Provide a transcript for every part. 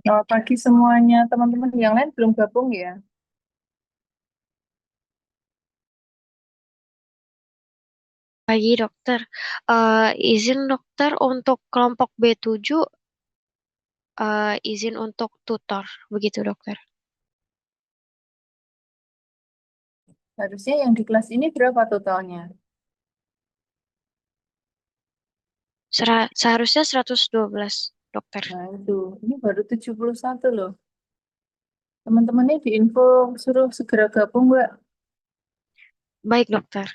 Selamat pagi semuanya, teman-teman yang lain belum gabung ya? Pagi dokter. Izin dokter untuk kelompok B7, izin untuk tutor, begitu dokter. Harusnya yang di kelas ini berapa totalnya? Seharusnya 112 dokter. Nah itu, ini baru 71 loh. Teman-temannya diinfo suruh segera gabung nggak? Baik dokter.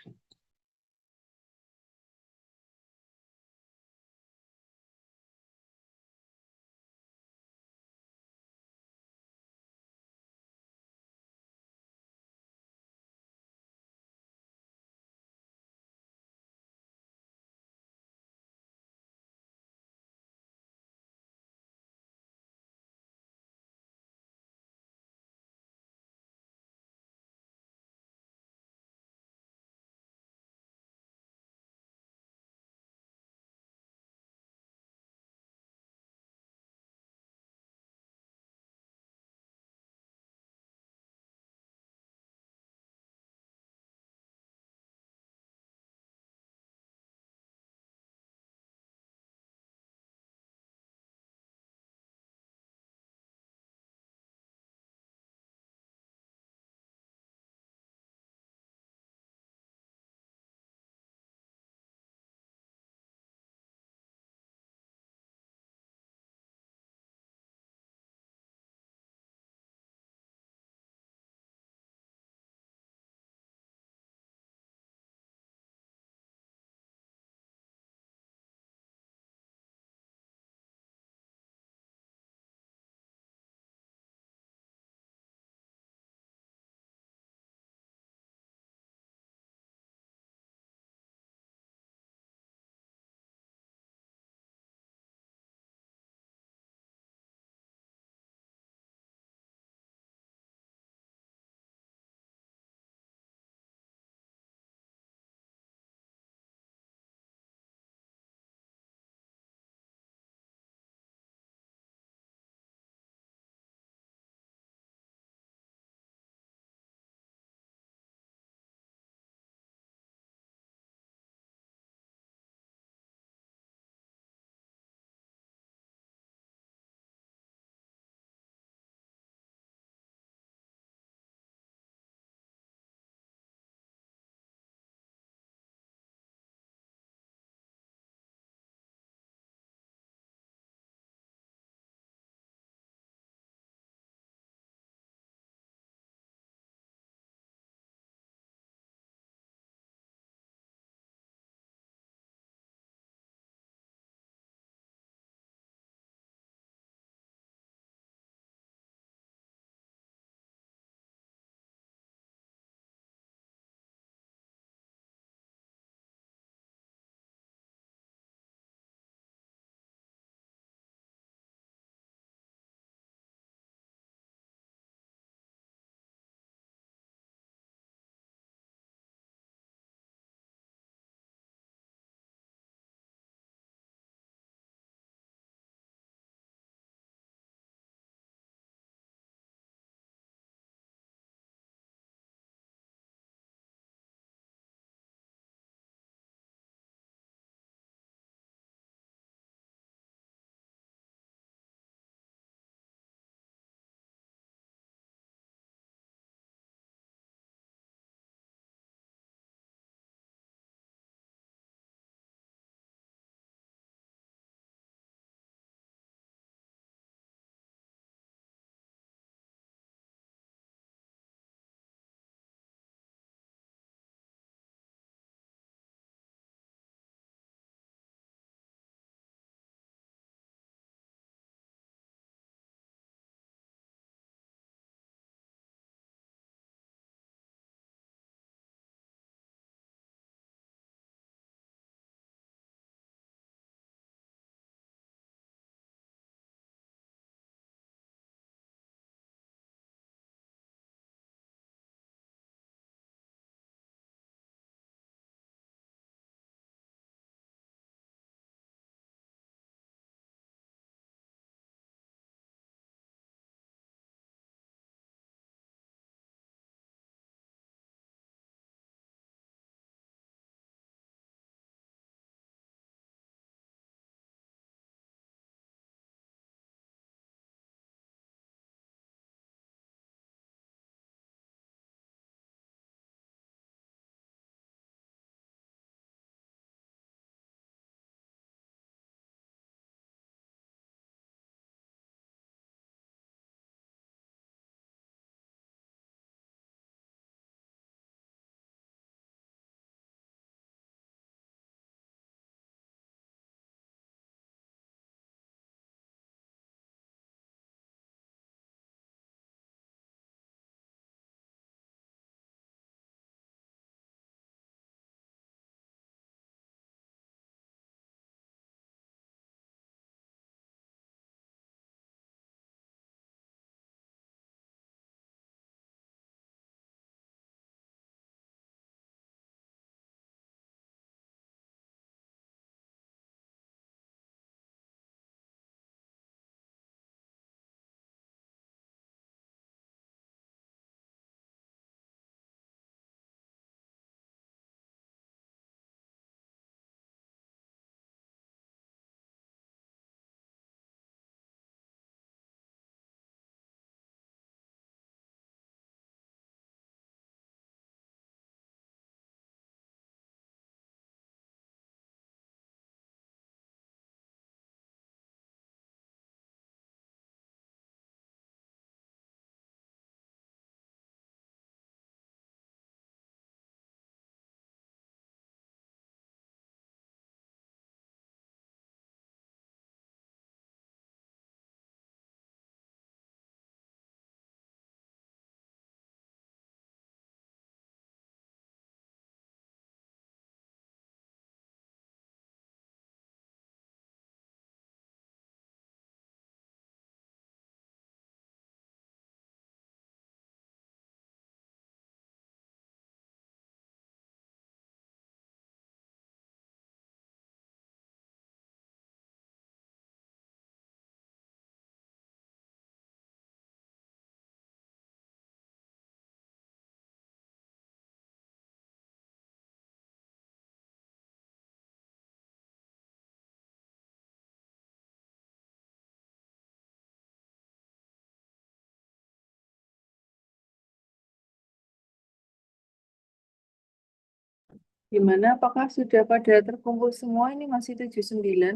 Gimana? Apakah sudah pada terkumpul semua? Ini masih 79.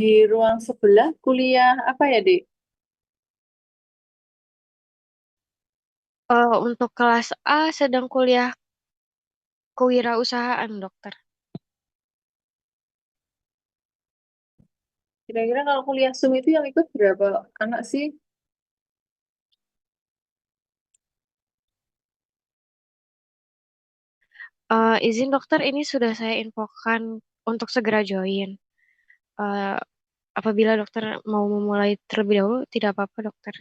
Di ruang sebelah kuliah apa ya, Dek? Untuk kelas A sedang kuliah kewirausahaan, dokter. Kira-kira kalau kuliah Zoom itu yang ikut berapa anak sih? Izin dokter, ini sudah saya infokan untuk segera join. Eh, Apabila dokter mau memulai terlebih dahulu, tidak apa-apa, dokter.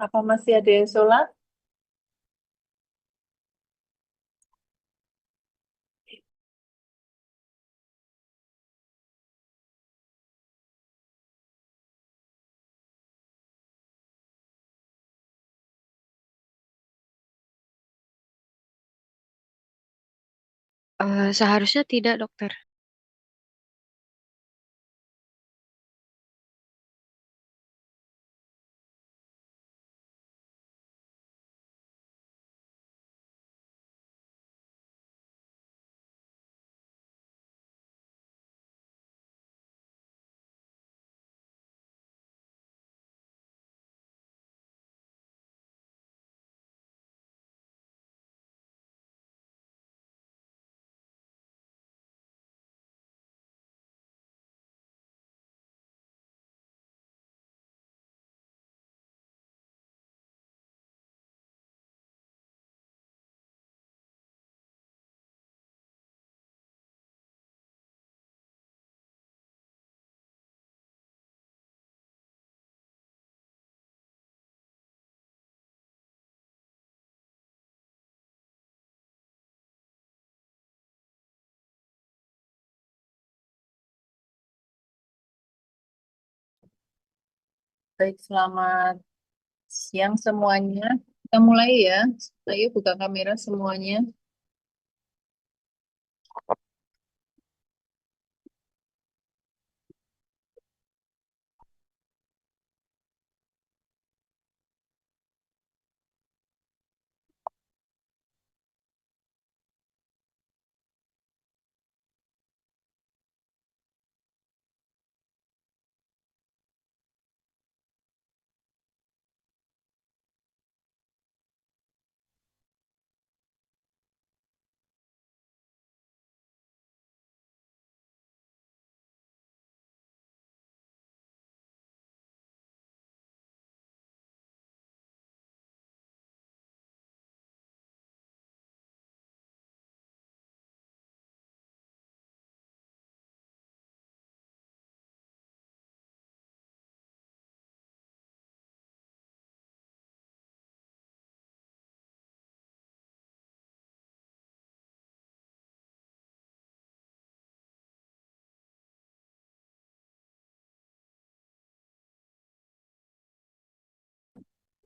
Apa masih ada yang sholat? Seharusnya tidak, dokter. Baik, selamat siang semuanya. Kita mulai ya. Ayo buka kamera semuanya.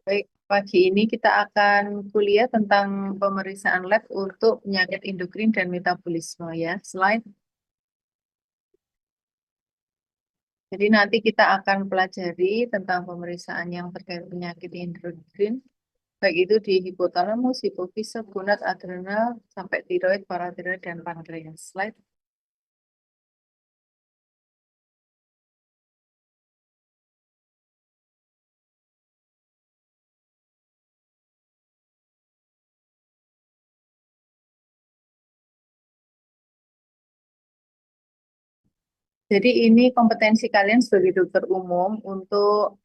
Baik, pagi ini kita akan kuliah tentang pemeriksaan lab untuk penyakit endokrin dan metabolisme ya. Slide. Jadi nanti kita akan pelajari tentang pemeriksaan yang terkait penyakit endokrin, baik itu di hipotalamus, hipofise, gonad, adrenal, sampai tiroid, paratiroid, dan pankreas. Slide. Jadi ini kompetensi kalian sebagai dokter umum untuk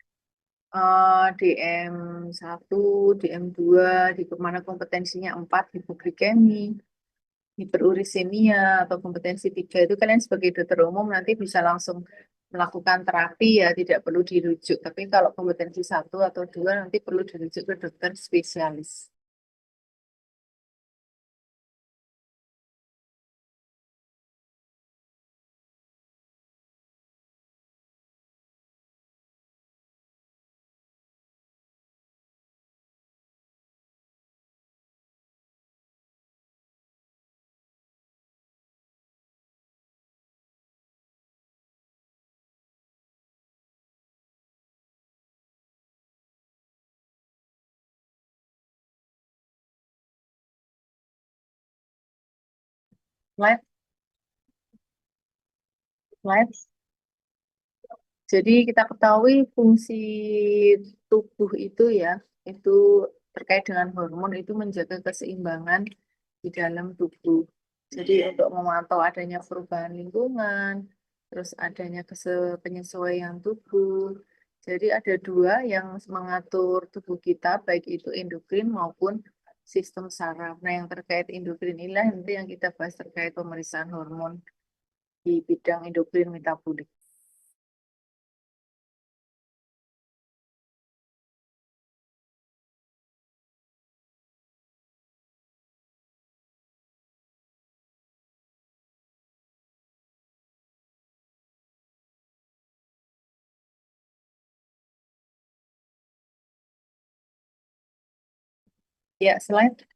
DM1, DM2, di mana kompetensinya 4, hipoglikemi, hiperurisemia, atau kompetensi 3 itu kalian sebagai dokter umum nanti bisa langsung melakukan terapi ya, tidak perlu dirujuk. Tapi kalau kompetensi 1 atau 2 nanti perlu dirujuk ke dokter spesialis. Slide, slide. Jadi kita ketahui fungsi tubuh itu ya, itu terkait dengan hormon itu menjaga keseimbangan di dalam tubuh. Jadi untuk memantau adanya perubahan lingkungan, terus adanya penyesuaian tubuh. Jadi ada dua yang mengatur tubuh kita, baik itu endokrin maupun sistem saraf. Nah, yang terkait endokrin inilah nanti yang kita bahas terkait pemeriksaan hormon di bidang endokrin metabolik. Ya, slide.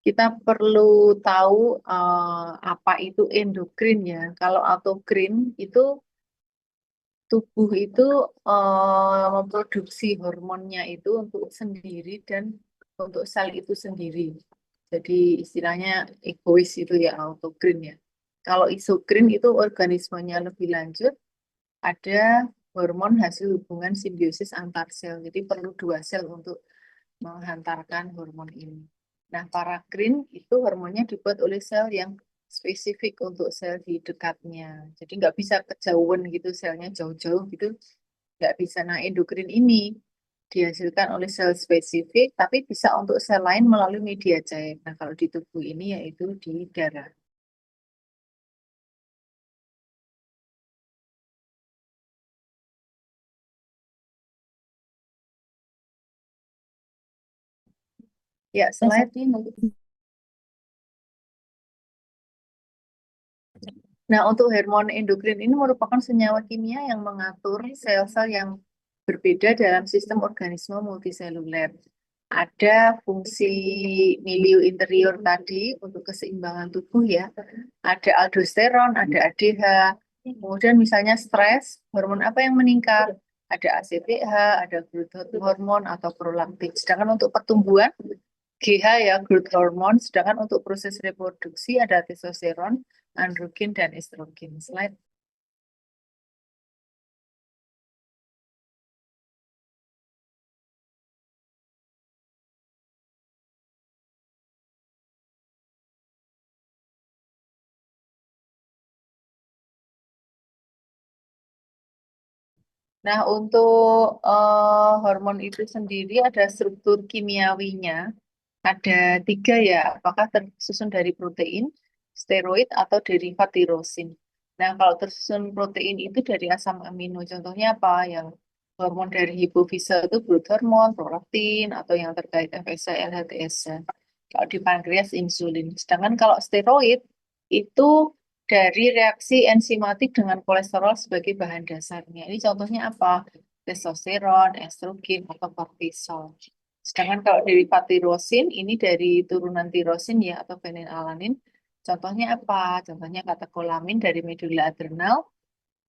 Kita perlu tahu apa itu endokrin ya. Kalau autokrin itu tubuh itu memproduksi hormonnya itu untuk sendiri dan untuk sel itu sendiri. Jadi istilahnya egois itu ya autokrin ya. Kalau isokrin itu organismenya lebih lanjut, ada hormon hasil hubungan simbiosis antar sel. Jadi perlu 2 sel untuk menghantarkan hormon ini. Nah, parakrin itu hormonnya dibuat oleh sel yang spesifik untuk sel di dekatnya. Jadi nggak bisa kejauhan gitu, selnya jauh-jauh gitu, nggak bisa. Nah, endokrin ini dihasilkan oleh sel spesifik, tapi bisa untuk sel lain melalui media cair. Nah, kalau di tubuh ini yaitu di darah. Ya, slide. Nah, untuk hormon endokrin ini merupakan senyawa kimia yang mengatur sel-sel yang berbeda dalam sistem organisme multiseluler. Ada fungsi milieu interior tadi untuk keseimbangan tubuh ya. Ada aldosteron, ada ADH. Kemudian misalnya stres, hormon apa yang meningkat? Ada ACTH, ada growth hormone atau prolaktin. Sedangkan untuk pertumbuhan, GH ya, growth hormone. Sedangkan untuk proses reproduksi ada testosteron, androgen, dan estrogen. Slide. Nah, untuk hormon itu sendiri ada struktur kimiawinya. Ada tiga ya, apakah tersusun dari protein, steroid, atau derivat tirosin. Nah, kalau tersusun protein itu dari asam amino. Contohnya apa? Yang hormon dari hipofise itu growth hormone, prolaktin, atau yang terkait FSH, LHTS. Kalau di pankreas, insulin. Sedangkan kalau steroid itu dari reaksi enzimatik dengan kolesterol sebagai bahan dasarnya. Ini contohnya apa? Testosteron, estrogen, atau kortisol. Sedangkan kalau derivat tirosin, ini dari turunan tirosin ya atau fenilalanin. Contohnya apa? Contohnya katekolamin dari medula adrenal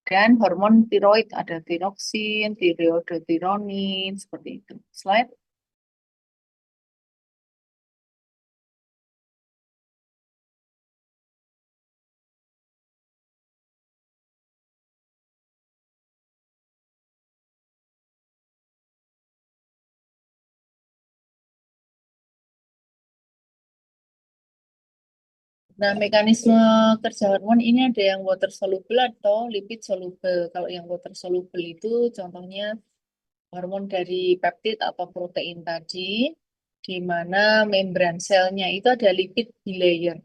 dan hormon tiroid ada tiroksin, tireodotironin, seperti itu. Slide. Nah, mekanisme kerja hormon ini ada yang water soluble atau lipid soluble. Kalau yang water soluble itu contohnya hormon dari peptid atau protein tadi, di mana membran selnya itu ada lipid bilayer.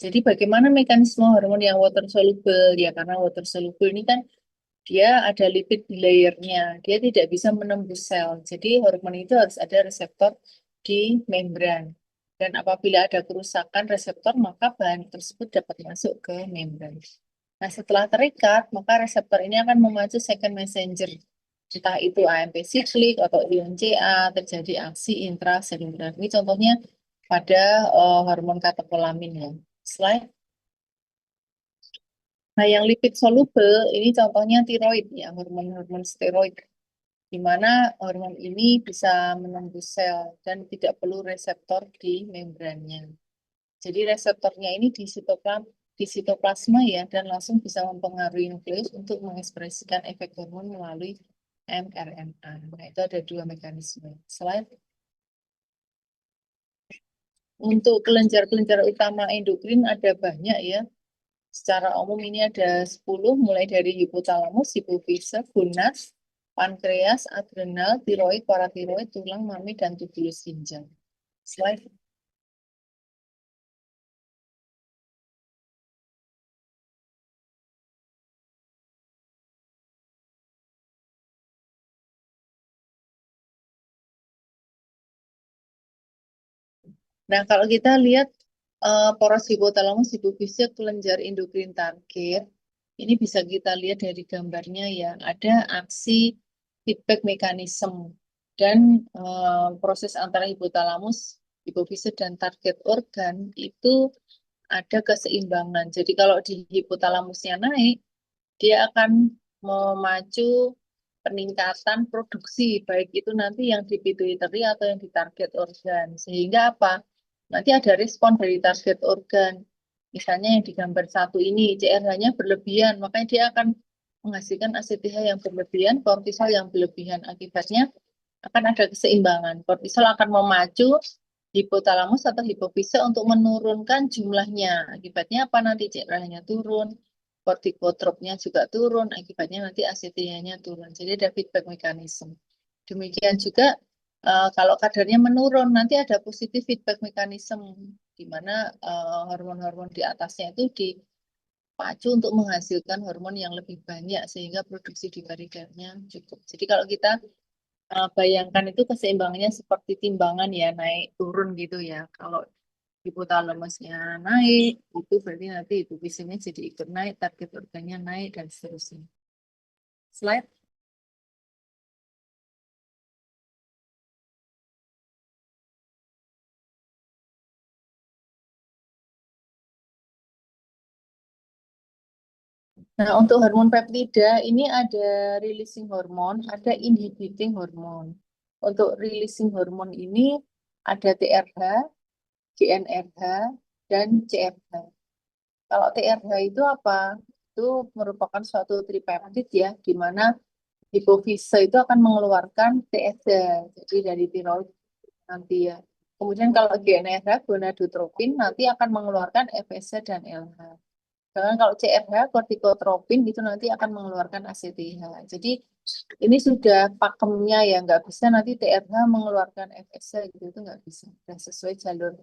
Jadi bagaimana mekanisme hormon yang water soluble? Ya karena water soluble ini kan dia ada lipid bilayernya. Dia tidak bisa menembus sel. Jadi hormon itu harus ada reseptor di membran. Dan apabila ada kerusakan reseptor, maka bahan tersebut dapat masuk ke membran. Nah, setelah terikat, maka reseptor ini akan memacu second messenger. Entah itu AMP siklik atau ion CA, terjadi aksi intraseluler. Ini contohnya pada hormon katekolamin ya. Slide. Nah, yang lipid soluble ini contohnya tiroid ya, hormon-hormon steroid, di mana hormon ini bisa menembus sel dan tidak perlu reseptor di membrannya. Jadi reseptornya ini di sitoplasma ya, dan langsung bisa mempengaruhi nukleus untuk mengekspresikan efek hormon melalui mRNA. Nah, itu ada dua mekanisme. Slide. Untuk kelenjar-kelenjar utama endokrin ada banyak ya. Secara umum ini ada 10, mulai dari hipotalamus, hipofise, gonad, pankreas, adrenal, tiroid, paratiroid, tulang, mami, dan tubulus ginjal. Slide. Nah, kalau kita lihat poros hipotalamus, hipofise, kelenjar endokrin target, ini bisa kita lihat dari gambarnya ya, ada aksi feedback mekanisme dan proses antara hipotalamus, hipofise, dan target organ itu ada keseimbangan. Jadi kalau di hipotalamusnya naik, dia akan memacu peningkatan produksi, baik itu nanti yang di pituitary atau yang di target organ. Sehingga apa? Nanti ada respon dari target organ. Misalnya yang di gambar satu ini, CRH-nya berlebihan, makanya dia akan menghasilkan ACTH yang berlebihan, kortisol yang berlebihan. Akibatnya akan ada keseimbangan. Kortisol akan memacu hipotalamus atau hipofise untuk menurunkan jumlahnya. Akibatnya apa nanti CRH-nya turun, kortikotropnya juga turun, akibatnya nanti ACTH-nya turun. Jadi ada feedback mekanisme. Demikian juga kalau kadarnya menurun, nanti ada positif feedback mekanisme, di mana hormon-hormon di atasnya itu dipacu untuk menghasilkan hormon yang lebih banyak, sehingga produksi di parigernya cukup. Jadi kalau kita bayangkan itu keseimbangannya seperti timbangan ya, naik turun gitu ya. Kalau hipotalamusnya naik, itu berarti nanti hipofisenya jadi ikut naik, target organnya naik, dan seterusnya. Slide. Nah, untuk hormon peptida ini ada releasing hormon, ada inhibiting hormon. Untuk releasing hormon ini ada TRH, GnRH, dan CRH. Kalau TRH itu apa? Itu merupakan suatu tripeptid ya, di mana hipofise itu akan mengeluarkan TSH, jadi dari tiroid nanti ya. Kemudian kalau GnRH, gonadotropin, nanti akan mengeluarkan FSH dan LH. Sedangkan kalau CRH, kortikotropin, itu nanti akan mengeluarkan ACTH. Jadi ini sudah pakemnya ya, nggak bisa nanti TRH mengeluarkan FSH gitu, itu nggak bisa. Sudah sesuai jalur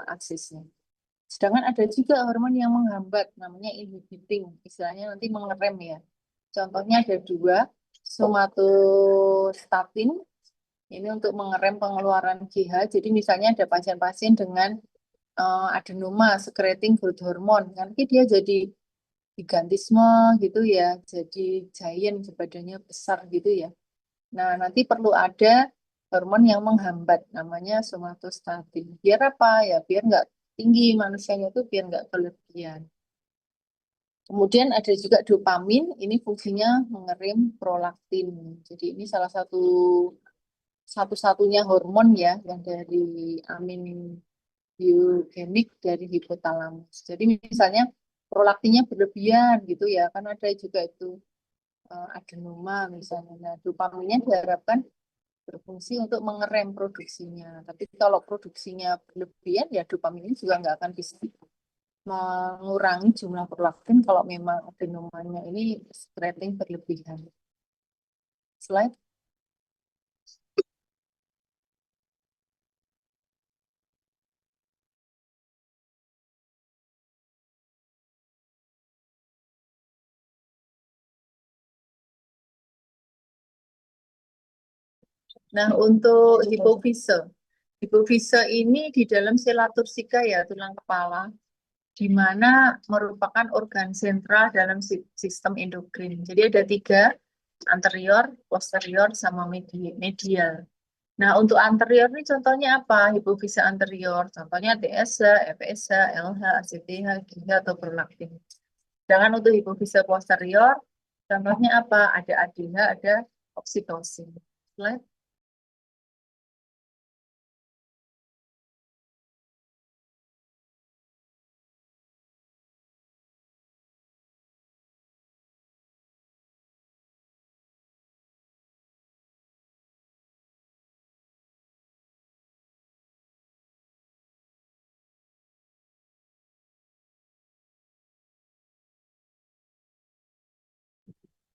aksisnya. Sedangkan ada juga hormon yang menghambat, namanya inhibiting, istilahnya nanti mengerem ya. Contohnya ada dua, somatostatin, ini untuk mengerem pengeluaran GH. Jadi misalnya ada pasien-pasien dengan adenoma, secreting growth hormone, nanti dia jadi gigantisme gitu ya, jadi giant, badannya besar gitu ya. Nah, nanti perlu ada hormon yang menghambat, namanya somatostatin. Biar apa ya? Biar nggak tinggi manusianya itu, biar nggak kelebihan. Kemudian ada juga dopamin, ini fungsinya mengerim prolaktin. Jadi ini salah satu-satunya hormon ya yang dari amin biogenik dari hipotalamus. Jadi misalnya prolaktinnya berlebihan gitu ya, kan ada juga itu adenoma misalnya. Nah, dopaminnya diharapkan berfungsi untuk mengerem produksinya. Tapi kalau produksinya berlebihan ya dopamin ini juga nggak akan bisa mengurangi jumlah prolaktin kalau memang adenomanya ini secreting berlebihan. Slide. Nah, untuk hipofise ini di dalam sela tursika ya, tulang kepala, di mana merupakan organ sentral dalam sistem endokrin. Jadi ada tiga, anterior, posterior, sama medial. Nah, untuk anterior ini contohnya apa? Hipofise anterior, contohnya TSH, FSH, LH, ACTH, GH, atau prolaktin. Sedangkan untuk hipofise posterior, contohnya apa? Ada ADH, ada oksitosin. Slide.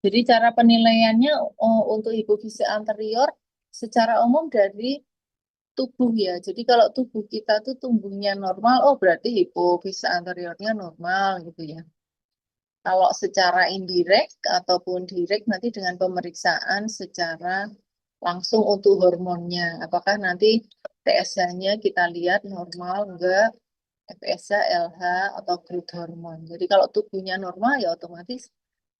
Jadi cara penilaiannya untuk hipofise anterior secara umum dari tubuh ya. Jadi kalau tubuh kita tuh tumbuhnya normal, oh berarti hipofise anteriornya normal gitu ya. Kalau secara indirect ataupun direct nanti dengan pemeriksaan secara langsung untuk hormonnya. Apakah nanti TSH-nya kita lihat normal, enggak, FSH, LH, atau growth hormone. Jadi kalau tubuhnya normal ya otomatis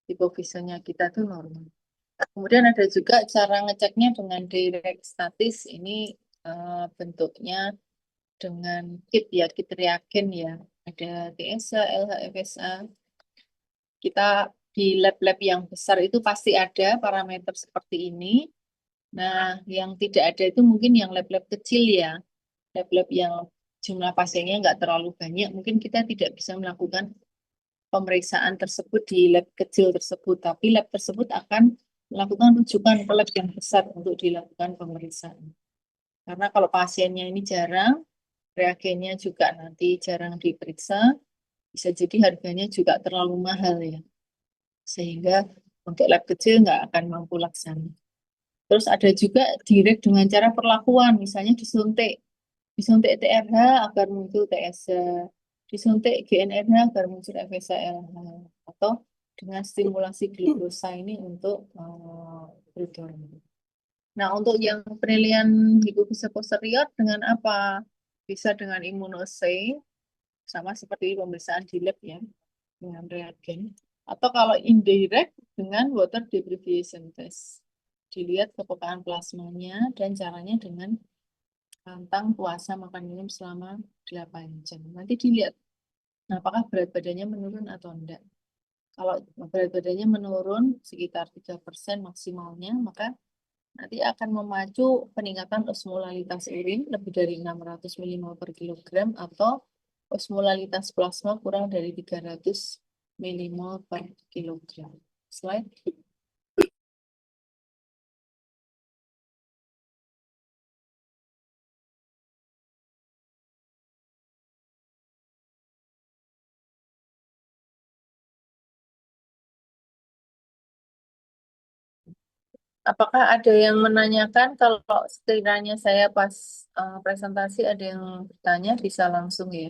hipofisenya kita tuh normal. Kemudian ada juga cara ngeceknya dengan direct statis. Ini bentuknya dengan kit ya, kit reagen ya. Ada TSH, LH, FSA. Kita di lab-lab yang besar itu pasti ada parameter seperti ini. Nah, yang tidak ada itu mungkin yang lab-lab kecil ya. Lab-lab yang jumlah pasiennya nggak terlalu banyak, mungkin kita tidak bisa melakukan pemeriksaan tersebut di lab kecil tersebut. Tapi lab tersebut akan melakukan rujukan ke lab yang besar untuk dilakukan pemeriksaan. Karena kalau pasiennya ini jarang, reagennya juga nanti jarang diperiksa, bisa jadi harganya juga terlalu mahal ya. Sehingga untuk lab kecil nggak akan mampu laksana. Terus ada juga direct dengan cara perlakuan, misalnya disuntik TRH agar muncul TSH, disuntik GnRH agar muncul FSH-LH, atau dengan stimulasi glukosa ini untuk growth hormone. Nah, untuk yang penilaian hipofise posterior dengan apa? Bisa dengan immunoassay, sama seperti pemeriksaan di lab ya, dengan reagen. Atau kalau indirect dengan water deprivation test. Dilihat kepekaan plasmanya dan caranya dengan pantang puasa makan minum selama 8 jam. Nanti dilihat apakah berat badannya menurun atau enggak. Kalau berat badannya menurun sekitar 3% maksimalnya, maka nanti akan memacu peningkatan osmolalitas urin lebih dari 600 mmol per kilogram atau osmolalitas plasma kurang dari 300 mmol per kilogram. Slide. Apakah ada yang menanyakan? Kalau sekiranya saya pas presentasi ada yang bertanya, bisa langsung ya.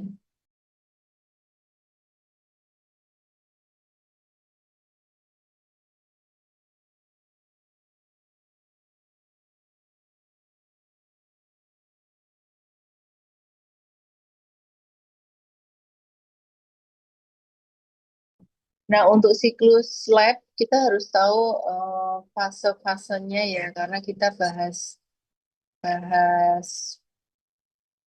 Nah, untuk siklus lab, kita harus tahu fase-fasenya ya, karena kita bahas bahas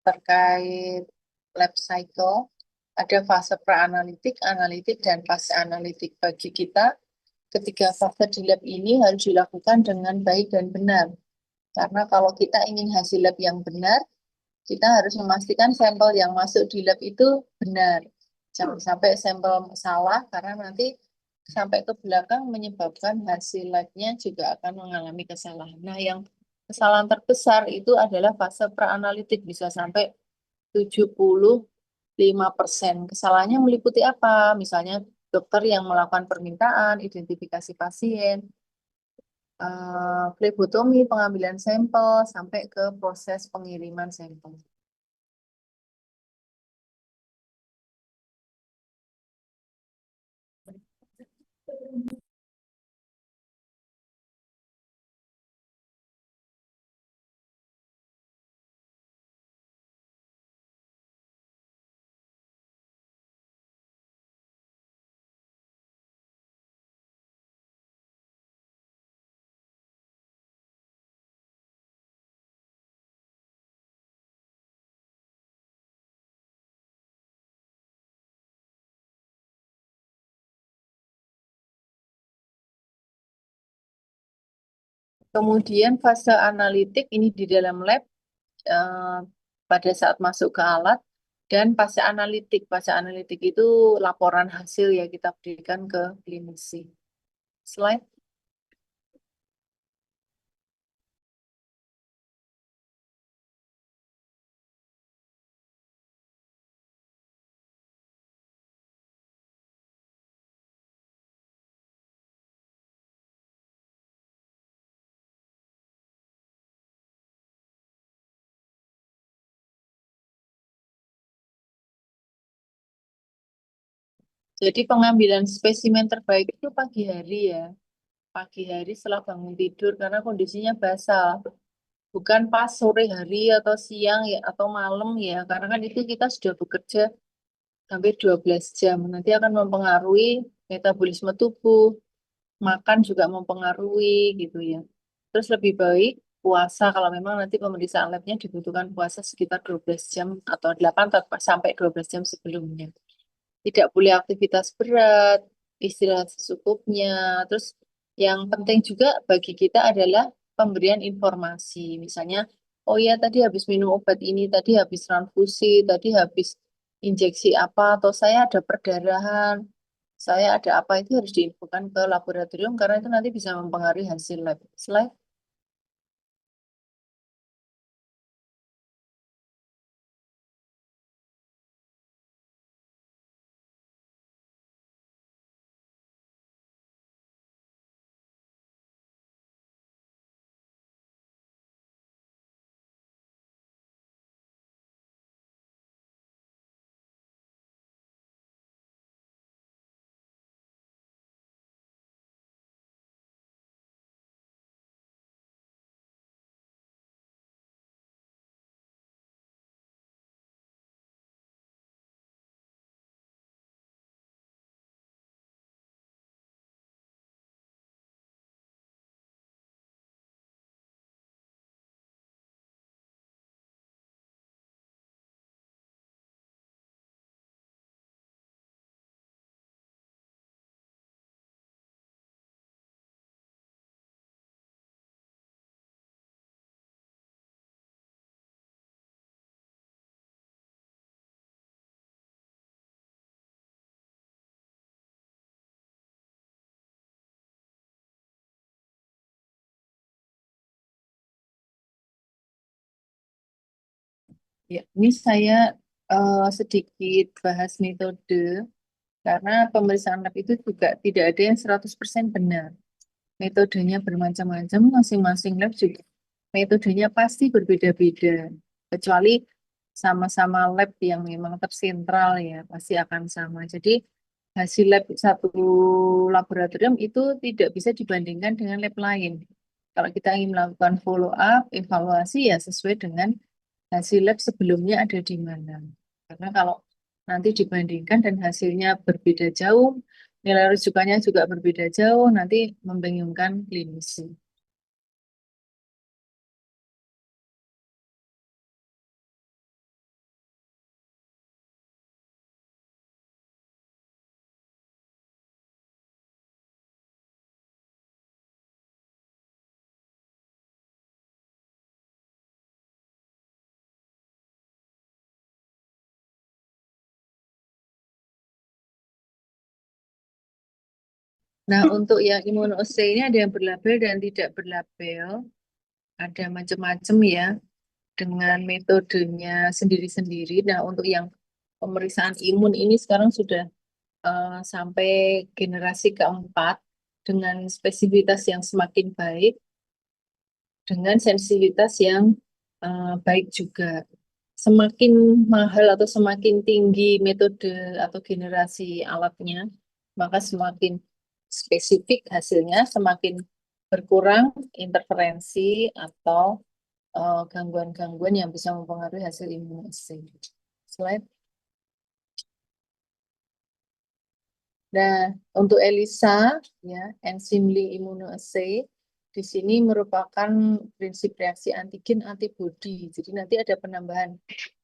terkait lab cycle. Ada fase pra-analitik, analitik, dan fase analitik. Bagi kita, ketiga fase di lab ini harus dilakukan dengan baik dan benar. Karena kalau kita ingin hasil lab yang benar, kita harus memastikan sampel yang masuk di lab itu benar. Jangan sampai sampel salah, karena nanti sampai ke belakang menyebabkan hasil labnya juga akan mengalami kesalahan. Nah, yang kesalahan terbesar itu adalah fase pra-analitik, bisa sampai 75%. Kesalahannya meliputi apa? Misalnya dokter yang melakukan permintaan, identifikasi pasien, flebotomi, pengambilan sampel, sampai ke proses pengiriman sampel. Kemudian fase analitik ini di dalam lab eh, pada saat masuk ke alat, dan fase analitik. Fase analitik itu laporan hasil ya kita berikan ke klinisi. Slide. Jadi pengambilan spesimen terbaik itu pagi hari ya. Pagi hari setelah bangun tidur karena kondisinya basah. Bukan pas sore hari atau siang ya atau malam ya. Karena kan itu kita sudah bekerja hampir 12 jam. Nanti akan mempengaruhi metabolisme tubuh, makan juga mempengaruhi gitu ya. Terus lebih baik puasa kalau memang nanti pemeriksaan labnya dibutuhkan puasa sekitar 12 jam atau 8 sampai 12 jam sebelumnya. Tidak boleh aktivitas berat, istirahat secukupnya. Terus yang penting juga bagi kita adalah pemberian informasi. Misalnya, oh ya tadi habis minum obat ini, tadi habis transfusi, tadi habis injeksi apa, atau saya ada perdarahan, saya ada apa, itu harus diinfokan ke laboratorium karena itu nanti bisa mempengaruhi hasil lab. Slide. Ya, ini saya sedikit bahas metode karena pemeriksaan lab itu juga tidak ada yang 100% benar. Metodenya bermacam-macam, masing-masing lab juga metodenya pasti berbeda-beda. Kecuali sama-sama lab yang memang tersentral ya, pasti akan sama. Jadi hasil lab satu laboratorium itu tidak bisa dibandingkan dengan lab lain. Kalau kita ingin melakukan follow up, evaluasi ya sesuai dengan hasil lab sebelumnya ada di mana. Karena kalau nanti dibandingkan dan hasilnya berbeda jauh, nilai rujukannya juga berbeda jauh, nanti membingungkan klinisi. Nah, untuk yang immunoassay ini ada yang berlabel dan tidak berlabel, ada macam-macam ya, dengan metodenya sendiri-sendiri. Nah, untuk yang pemeriksaan imun ini sekarang sudah sampai generasi keempat dengan spesifitas yang semakin baik, dengan sensitivitas yang baik juga. Semakin mahal atau semakin tinggi metode atau generasi alatnya, maka semakin spesifik hasilnya, semakin berkurang interferensi atau gangguan-gangguan yang bisa mempengaruhi hasil imunisasi. Slide. Nah, untuk ELISA, ya, enzim link immunoassay, di sini merupakan prinsip reaksi antigen antibodi. Jadi nanti ada penambahan.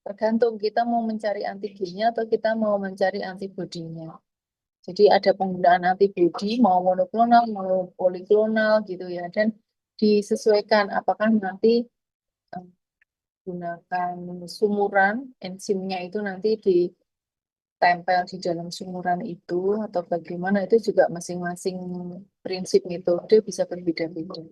Tergantung kita mau mencari antigennya atau kita mau mencari antibodinya. Jadi ada penggunaan antibodi, mau monoklonal, mau poliklonal gitu ya. Dan disesuaikan apakah nanti eh, gunakan sumuran, enzimnya itu nanti ditempel di dalam sumuran itu atau bagaimana itu juga masing-masing prinsip metode bisa berbeda-beda.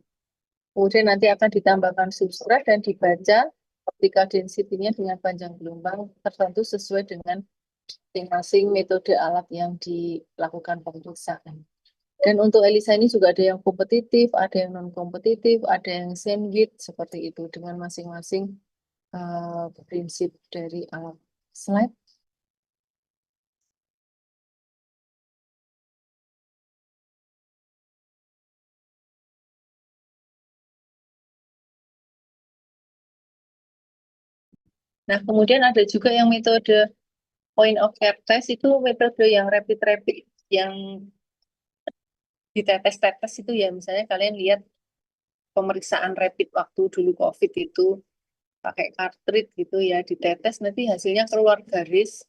Kemudian nanti akan ditambahkan substrat dan dibaca optical density-nya dengan panjang gelombang tertentu sesuai dengan masing-masing metode alat yang dilakukan pemeriksaan. Dan untuk ELISA ini juga ada yang kompetitif, ada yang non-kompetitif, ada yang same gate, seperti itu dengan masing-masing prinsip dari alat. Slide. Nah, kemudian ada juga yang metode point of care test, itu metode yang rapid-rapid, yang ditetes-tetes itu ya. Misalnya kalian lihat pemeriksaan rapid waktu dulu COVID itu, pakai cartridge gitu ya, ditetes nanti hasilnya keluar garis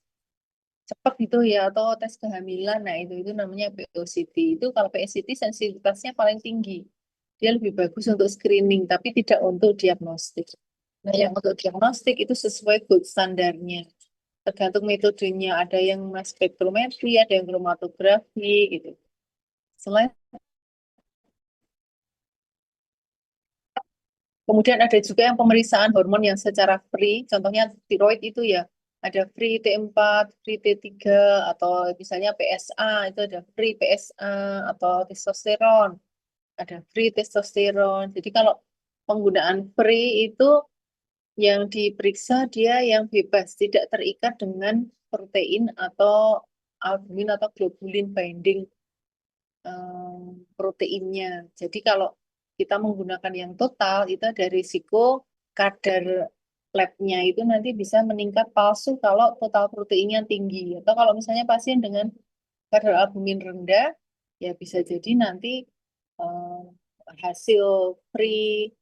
cepat gitu ya, atau tes kehamilan. Nah, itu namanya POCT. Itu kalau POCT sensitivitasnya paling tinggi. Dia lebih bagus untuk screening, tapi tidak untuk diagnostik. Nah, yang untuk diagnostik itu sesuai gold standarnya. Tergantung metodenya, ada yang mass spektrometri, ada yang kromatografi gitu. Selain kemudian ada juga yang pemeriksaan hormon yang secara free, contohnya tiroid itu ya, ada free T4, free T3, atau misalnya PSA, itu ada free PSA, atau testosteron, ada free testosteron. Jadi kalau penggunaan free itu yang diperiksa dia yang bebas, tidak terikat dengan protein atau albumin atau globulin binding proteinnya. Jadi kalau kita menggunakan yang total, itu ada risiko kadar labnya itu nanti bisa meningkat palsu kalau total proteinnya tinggi. Atau kalau misalnya pasien dengan kadar albumin rendah, ya bisa jadi nanti eh, hasil free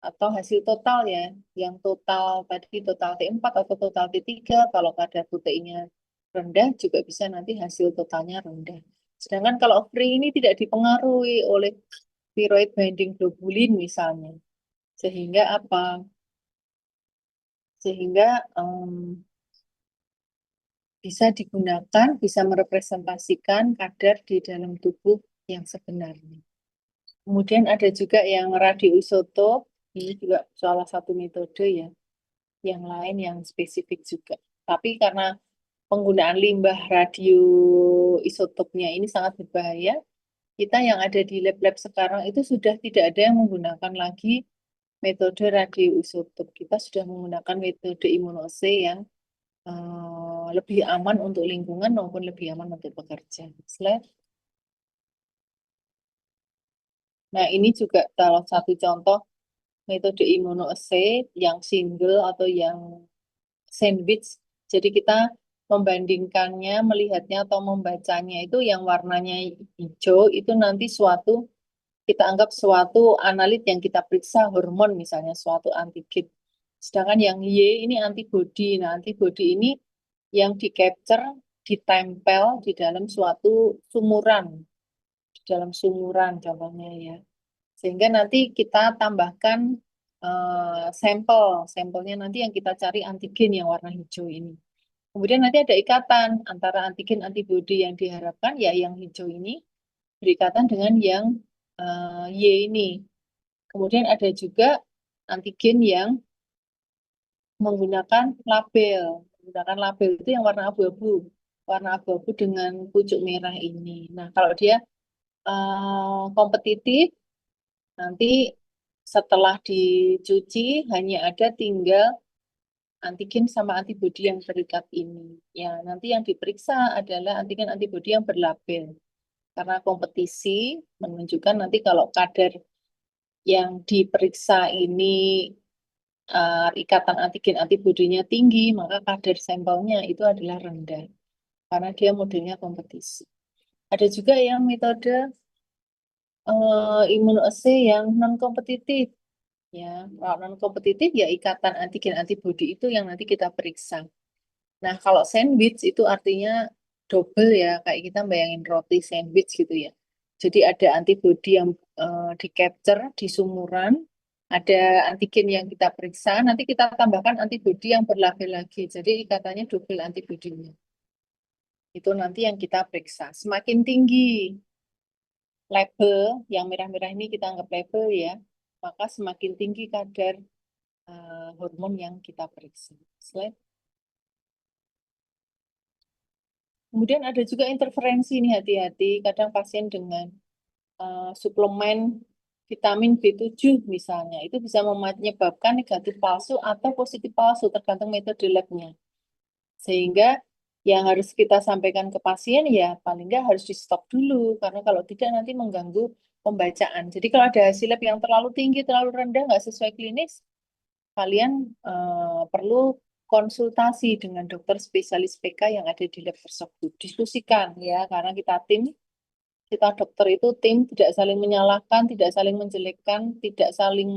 atau hasil total ya, yang total tadi total T4 atau total T3, kalau kadar proteinnya rendah juga bisa nanti hasil totalnya rendah. Sedangkan kalau free ini tidak dipengaruhi oleh thyroid binding globulin misalnya. Sehingga apa? Sehingga bisa digunakan, bisa merepresentasikan kadar di dalam tubuh yang sebenarnya. Kemudian ada juga yang radioisotop, ini juga salah satu metode ya. yang lain yang spesifik juga. Tapi karena penggunaan limbah radioisotopnya ini sangat berbahaya, kita yang ada di lab-lab sekarang itu sudah tidak ada yang menggunakan lagi metode radioisotop. Kita sudah menggunakan metode imunoassay yang lebih aman untuk lingkungan maupun lebih aman untuk pekerja. Slide. Nah, ini juga salah satu contoh metode imunoassay yang single atau yang sandwich. Jadi kita membandingkannya, melihatnya atau membacanya itu yang warnanya hijau itu nanti suatu kita anggap suatu analit yang kita periksa hormon misalnya suatu antigen. Sedangkan yang Y ini antibody. Nah, antibody ini yang di capture, ditempel di dalam suatu sumuran, di dalam sumuran contohnya ya. Sehingga nanti kita tambahkan sampel, sampelnya nanti yang kita cari antigen yang warna hijau ini. Kemudian nanti ada ikatan antara antigen antibodi yang diharapkan ya yang hijau ini berikatan dengan yang Y ini. Kemudian ada juga antigen yang menggunakan label. Menggunakan label itu yang warna abu-abu. Warna abu-abu dengan pucuk merah ini. Nah, kalau dia kompetitif, nanti setelah dicuci hanya ada tinggal antigen sama antibodi yang terikat ini. Ya, nanti yang diperiksa adalah antigen antibodi yang berlabel. Karena kompetisi menunjukkan nanti kalau kadar yang diperiksa ini ikatan antigen antibodinya tinggi, maka kadar sampelnya itu adalah rendah. Karena dia modelnya kompetisi. Ada juga yang metode imunoassay yang non kompetitif. Ya, kalau non kompetitif ya ikatan antigen antibodi itu yang nanti kita periksa. Nah, kalau sandwich itu artinya double ya, kayak kita bayangin roti sandwich gitu ya. Jadi ada antibodi yang di capture di sumuran, ada antigen yang kita periksa, nanti kita tambahkan antibodi yang berlabel lagi. Jadi ikatannya double antibodinya. Itu nanti yang kita periksa. Semakin tinggi label, yang merah-merah ini kita anggap label ya, maka semakin tinggi kadar hormon yang kita periksa. Slide. Kemudian ada juga interferensi nih hati-hati. Kadang pasien dengan suplemen vitamin B7 misalnya, itu bisa menyebabkan negatif palsu atau positif palsu tergantung metode labnya. Sehingga yang harus kita sampaikan ke pasien ya paling nggak harus di stop dulu karena kalau tidak nanti mengganggu pembacaan. Jadi kalau ada hasil lab yang terlalu tinggi, terlalu rendah, nggak sesuai klinis, kalian perlu konsultasi dengan dokter spesialis PK yang ada di lab tersebut. Diskusikan ya, karena kita dokter itu tim tidak saling menyalahkan, tidak saling menjelekkan, tidak saling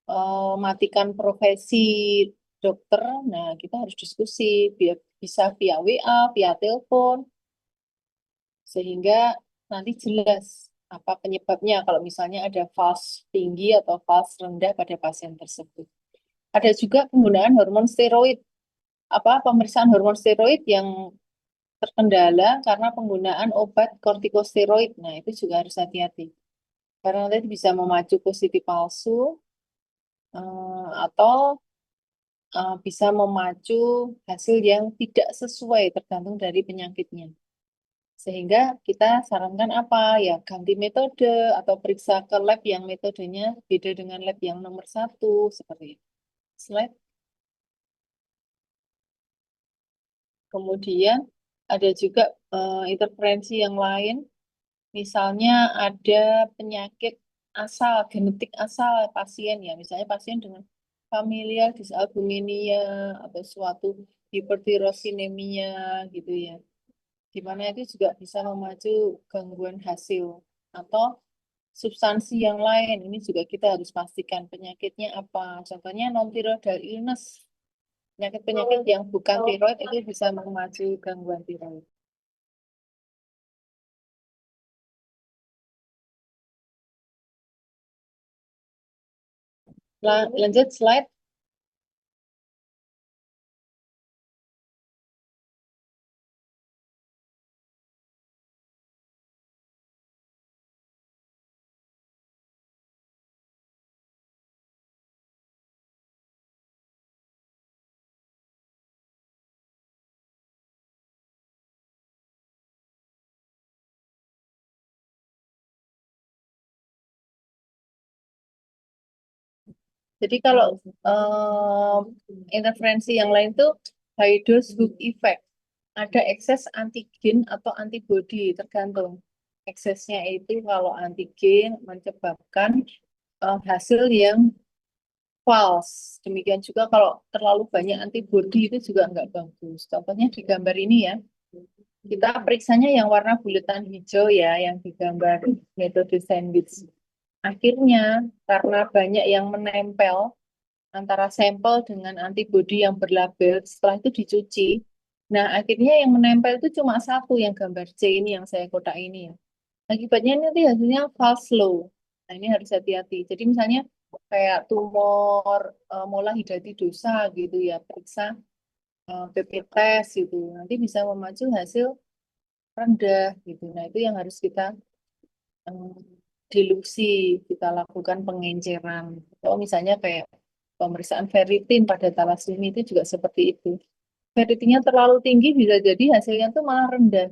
mematikan profesi dokter. Nah, kita harus diskusi, bisa via WA, via telepon, sehingga nanti jelas apa penyebabnya kalau misalnya ada false tinggi atau false rendah pada pasien tersebut. Ada juga penggunaan hormon steroid, pemeriksaan hormon steroid yang terkendala karena penggunaan obat kortikosteroid. Nah, itu juga harus hati-hati. Karena nanti bisa memacu positif palsu atau bisa memacu hasil yang tidak sesuai tergantung dari penyakitnya. Sehingga kita sarankan apa? Ya, ganti metode atau periksa ke lab yang metodenya beda dengan lab yang nomor satu, seperti itu. Slide. Kemudian ada juga interferensi yang lain. Misalnya ada penyakit asal, genetik asal pasien ya. Misalnya pasien dengan familial dysalbuminemia atau suatu hipertirosinemia gitu ya. Di mana itu juga bisa memacu gangguan hasil atau substansi yang lain. Ini juga kita harus pastikan penyakitnya apa. Contohnya non-thyroidal illness. Penyakit-penyakit yang bukan tiroid itu bisa memacu gangguan tiroid. Lanjut slide. Jadi kalau interferensi yang lain tuh high dose hook effect. Ada ekses antigen atau antibodi, tergantung. Eksesnya itu kalau antigen menyebabkan hasil yang false. Demikian juga kalau terlalu banyak antibodi itu juga nggak bagus. Contohnya di gambar ini ya, kita periksanya yang warna bulatan hijau ya, yang digambar metode sandwich. Akhirnya, karena banyak yang menempel antara sampel dengan antibodi yang berlabel, setelah itu dicuci. Nah, akhirnya yang menempel itu cuma satu, yang gambar C ini, yang saya kotak ini ya. Akibatnya nanti hasilnya false low. Nah, ini harus hati-hati. Jadi misalnya kayak tumor mola hidatidosa gitu ya, periksa PP test gitu. Nanti bisa memacu hasil rendah gitu. Nah, itu yang harus kita eh, dilusi, kita lakukan pengenceran. Kalau misalnya kayak pemeriksaan ferritin pada talasemi itu juga seperti itu. Ferritinnya terlalu tinggi bisa jadi hasilnya tuh malah rendah.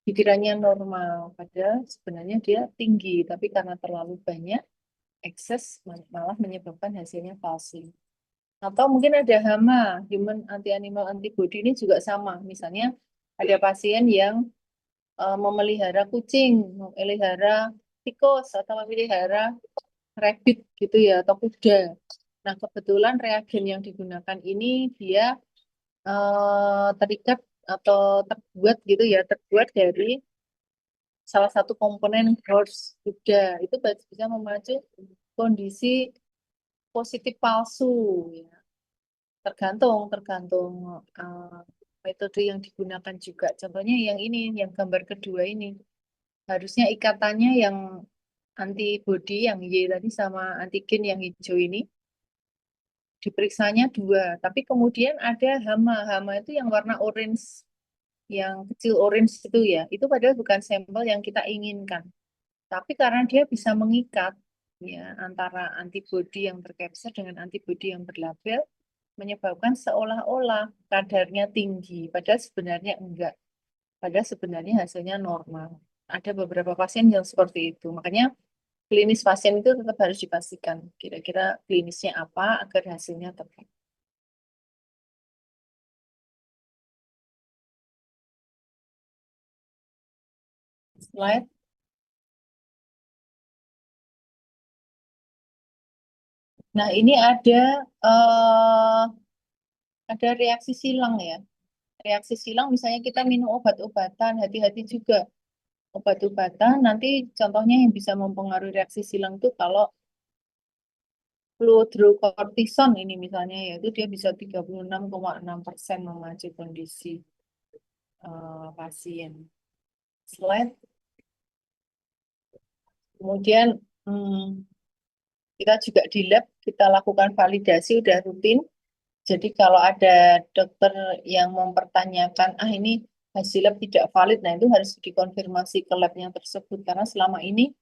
Dikiranya normal, padahal sebenarnya dia tinggi, tapi karena terlalu banyak, ekses malah menyebabkan hasilnya palsu. Atau mungkin ada hama, human anti-animal antibody ini juga sama. Misalnya ada pasien yang memelihara kucing, memelihara tikus, atau memelihara rabbit gitu ya, atau kuda. Nah, kebetulan reagen yang digunakan ini dia terikat atau terbuat gitu ya, terbuat dari salah satu komponen horse kuda. Itu bisa memacu kondisi positif palsu ya. Tergantung, tergantung eh, metode yang digunakan juga. Contohnya yang ini, yang gambar kedua ini. Harusnya ikatannya yang antibody yang Y tadi sama antigen yang hijau ini diperiksanya dua, tapi kemudian ada hama. Hama itu yang warna orange, yang kecil orange itu ya. Itu padahal bukan sampel yang kita inginkan. Tapi karena dia bisa mengikat ya antara antibodi yang tercapture dengan antibodi yang berlabel, menyebabkan seolah-olah kadarnya tinggi, padahal sebenarnya enggak. Padahal sebenarnya hasilnya normal. Ada beberapa pasien yang seperti itu. Makanya klinis pasien itu tetap harus dipastikan kira-kira klinisnya apa agar hasilnya tepat. Slide. Nah, ini ada reaksi silang ya. Reaksi silang misalnya kita minum obat-obatan, hati-hati juga. Obat-obatan nanti contohnya yang bisa mempengaruhi reaksi silang itu kalau fludrocortison ini misalnya yaitu dia bisa 36,6% memacu kondisi pasien. Slide. Kemudian kita juga di lab kita lakukan validasi udah rutin. Jadi kalau ada dokter yang mempertanyakan, ah ini hasil lab tidak valid, nah itu harus dikonfirmasi ke labnya tersebut karena selama ini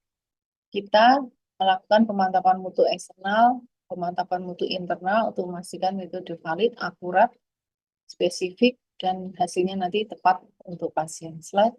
kita melakukan pemantapan mutu eksternal, pemantapan mutu internal untuk memastikan metode valid, akurat, spesifik, dan hasilnya nanti tepat untuk pasien. Slide.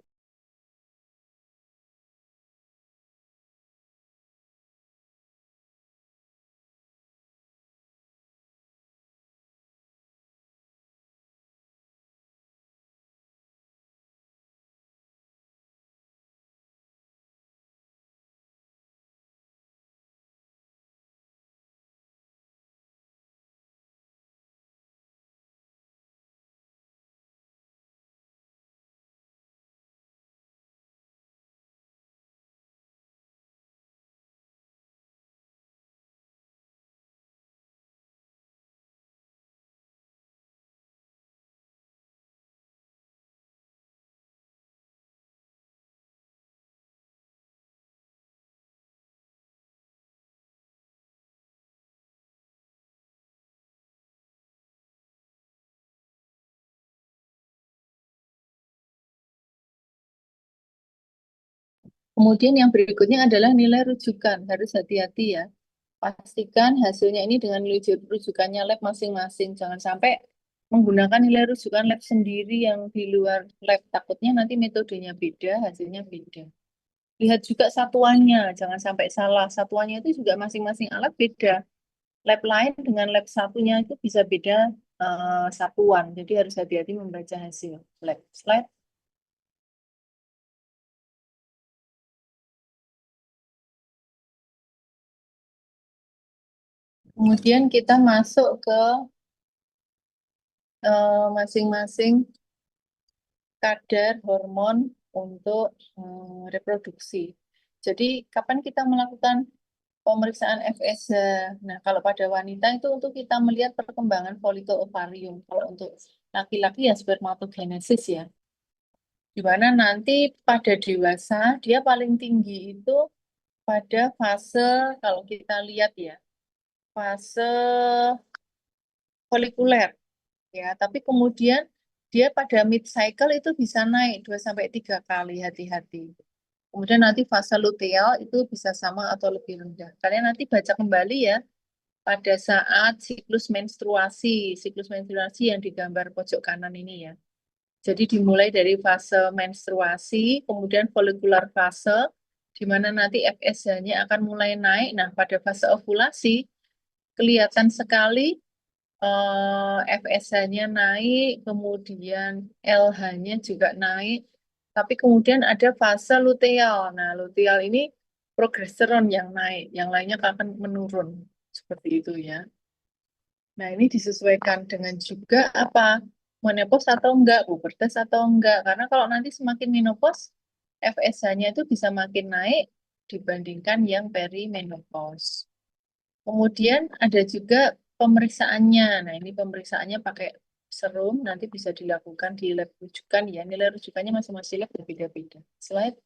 Kemudian yang berikutnya adalah nilai rujukan. Harus hati-hati ya. Pastikan hasilnya ini dengan nilai rujukannya lab masing-masing. Jangan sampai menggunakan nilai rujukan lab sendiri yang di luar lab. Takutnya nanti metodenya beda, hasilnya beda. Lihat juga satuannya, jangan sampai salah. Satuannya itu juga masing-masing alat beda. lab lain dengan lab satunya itu bisa beda satuan. Jadi harus hati-hati membaca hasil lab. Slide. Kemudian kita masuk ke masing-masing kadar hormon untuk reproduksi. Jadi kapan kita melakukan pemeriksaan FSH? Nah, kalau pada wanita itu untuk kita melihat perkembangan folikel ovarium. Kalau untuk laki-laki ya spermatogenesis ya. Di mana nanti pada dewasa dia paling tinggi itu pada fase, kalau kita lihat ya, fase folikuler ya. Tapi kemudian dia pada mid cycle itu bisa naik 2 sampai 3 kali, hati-hati. Kemudian nanti fase luteal itu bisa sama atau lebih rendah. Kalian nanti baca kembali ya pada saat siklus menstruasi yang digambar pojok kanan ini ya. Jadi dimulai dari fase menstruasi, kemudian folikular fase, di mana nanti FSH-nya akan mulai naik. Nah, pada fase ovulasi, kelihatan sekali FSH-nya naik, kemudian LH-nya juga naik, tapi kemudian ada fase luteal. Nah, luteal ini progesteron yang naik, yang lainnya akan menurun. Seperti itu ya. Nah, ini disesuaikan dengan juga apa? Menopause atau enggak, pubertas atau enggak. Karena kalau nanti semakin menopause, FSH-nya itu bisa makin naik dibandingkan yang perimenopause. Kemudian ada juga pemeriksaannya. Nah, ini pemeriksaannya pakai serum, nanti bisa dilakukan di lab rujukan ya. Nilai rujukannya masing-masing lab berbeda-beda. Slide.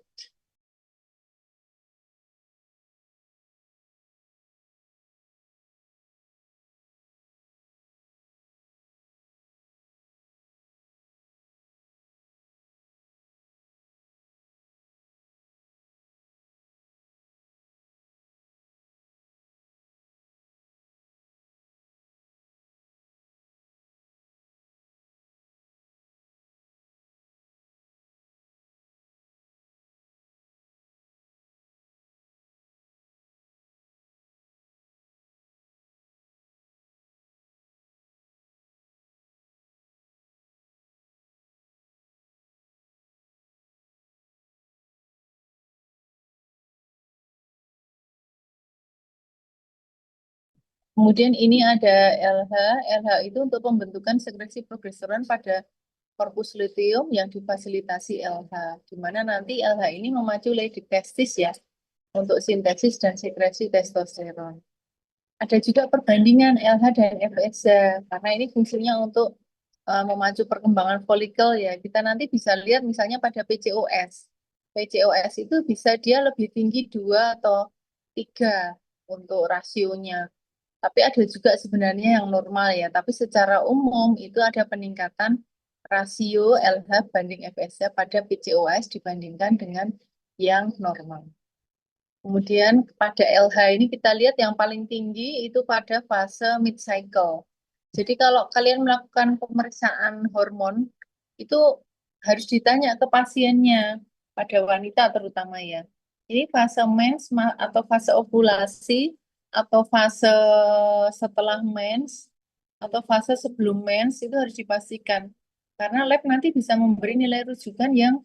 Kemudian ini ada LH. LH itu untuk pembentukan sekresi progesteron pada korpus luteum yang difasilitasi LH. Di mana nanti LH ini memacu lady testis ya untuk sintesis dan sekresi testosteron. Ada juga perbandingan LH dan FSH karena ini fungsinya untuk memacu perkembangan folikel ya. Kita nanti bisa lihat misalnya pada PCOS. PCOS itu bisa dia lebih tinggi 2 atau 3 untuk rasionya. Tapi ada juga sebenarnya yang normal ya. Tapi secara umum itu ada peningkatan rasio LH banding FSH pada PCOS dibandingkan dengan yang normal. Kemudian pada LH ini kita lihat yang paling tinggi itu pada fase mid cycle. Jadi kalau kalian melakukan pemeriksaan hormon itu harus ditanya ke pasiennya pada wanita terutama ya. Ini fase mens atau fase ovulasi atau fase setelah mens atau fase sebelum mens itu harus dipastikan. Karena lab nanti bisa memberi nilai rujukan yang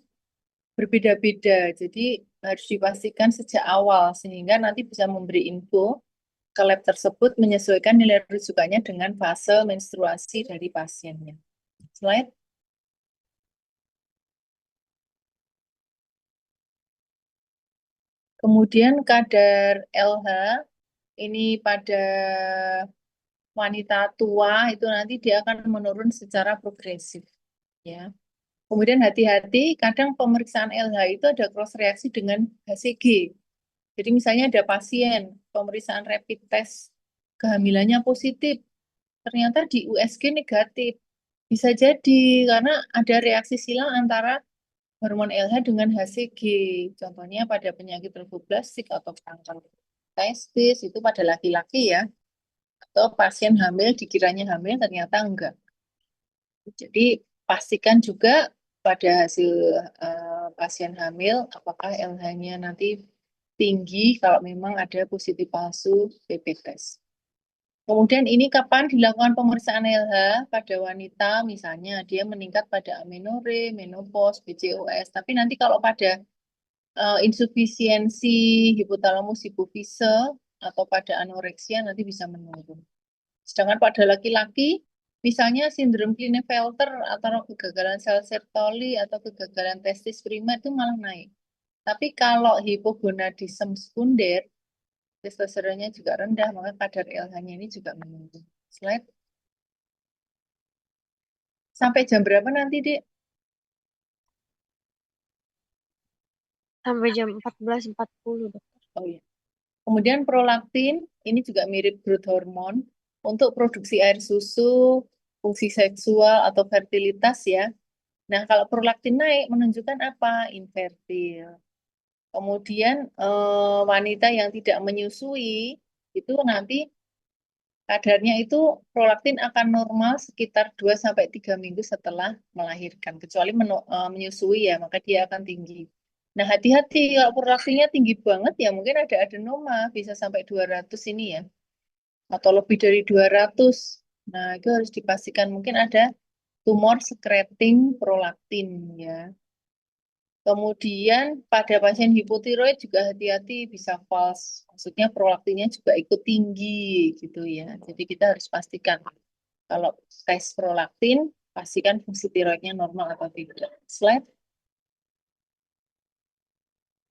berbeda-beda. Jadi harus dipastikan sejak awal sehingga nanti bisa memberi info ke lab tersebut menyesuaikan nilai rujukannya dengan fase menstruasi dari pasiennya. Slide. Kemudian kadar LH ini pada wanita tua itu nanti dia akan menurun secara progresif ya. Kemudian hati-hati, kadang pemeriksaan LH itu ada cross reaksi dengan HCG. Jadi misalnya ada pasien pemeriksaan rapid test kehamilannya positif, ternyata di USG negatif. Bisa jadi karena ada reaksi silang antara hormon LH dengan HCG. Contohnya pada penyakit tromboblastik atau kanker testis itu pada laki-laki ya. Atau pasien hamil dikiranya hamil ternyata enggak. Jadi pastikan juga pada hasil pasien hamil apakah LH-nya nanti tinggi kalau memang ada positif palsu PP test. Kemudian ini kapan dilakukan pemeriksaan LH pada wanita, misalnya dia meningkat pada amenorre, menopause, PCOS. Tapi nanti kalau pada insufisiensi hipotalamus hipofise atau pada anoreksia nanti bisa menurun. Sedangkan pada laki-laki, misalnya sindrom Klinefelter atau kegagalan sel Sertoli atau kegagalan testis primer itu malah naik. Tapi kalau hipogonadisme sekunder, testosteronnya juga rendah, maka kadar LH-nya ini juga menurun. Slide. Sampai jam berapa nanti, Dek? Sampai jam 14.40, dokter. Oh iya. Kemudian prolaktin, ini juga mirip growth hormone untuk produksi air susu, fungsi seksual atau fertilitas ya. Nah, kalau prolaktin naik menunjukkan apa? Infertil. Kemudian wanita yang tidak menyusui itu nanti kadarnya itu prolaktin akan normal sekitar 2 sampai 3 minggu setelah melahirkan, kecuali menyusui ya, maka dia akan tinggi. Nah, hati-hati kalau prolaktinnya tinggi banget ya mungkin ada adenoma bisa sampai 200 ini ya atau lebih dari 200. Nah, itu harus dipastikan mungkin ada tumor sekreting prolaktin ya. Kemudian pada pasien hipotiroid juga hati-hati bisa false. Maksudnya prolaktinnya juga ikut tinggi gitu ya. Jadi kita harus pastikan kalau tes prolaktin, pastikan fungsi tiroidnya normal atau tidak. Slide.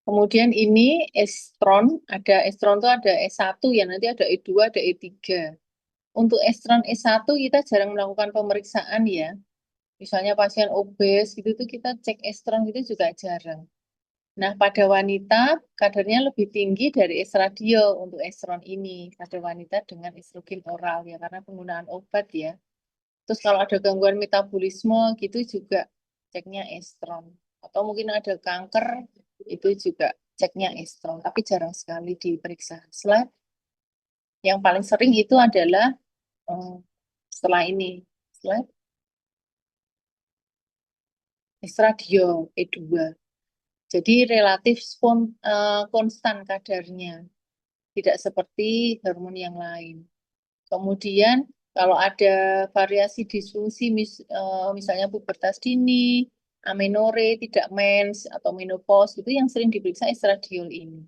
Kemudian ini estron, ada estron itu ada S1 ya, nanti ada E2, ada E3. Untuk estron S1 kita jarang melakukan pemeriksaan ya. Misalnya pasien obes gitu tuh kita cek estron gitu juga jarang. Nah, pada wanita kadarnya lebih tinggi dari estradiol untuk estron ini pada wanita dengan estrogen oral ya karena penggunaan obat ya. Terus kalau ada gangguan metabolisme gitu juga ceknya estron. Atau mungkin ada kanker itu juga ceknya estron, tapi jarang sekali diperiksa. Slide. Yang paling sering itu adalah eh, setelah ini. Slide. Estradiol E2. Jadi relatif konstan kadarnya, tidak seperti hormon yang lain. Kemudian kalau ada variasi disfungsi, misalnya pubertas dini, amenorre, tidak mens, atau menopause, itu yang sering diperiksa estradiol ini.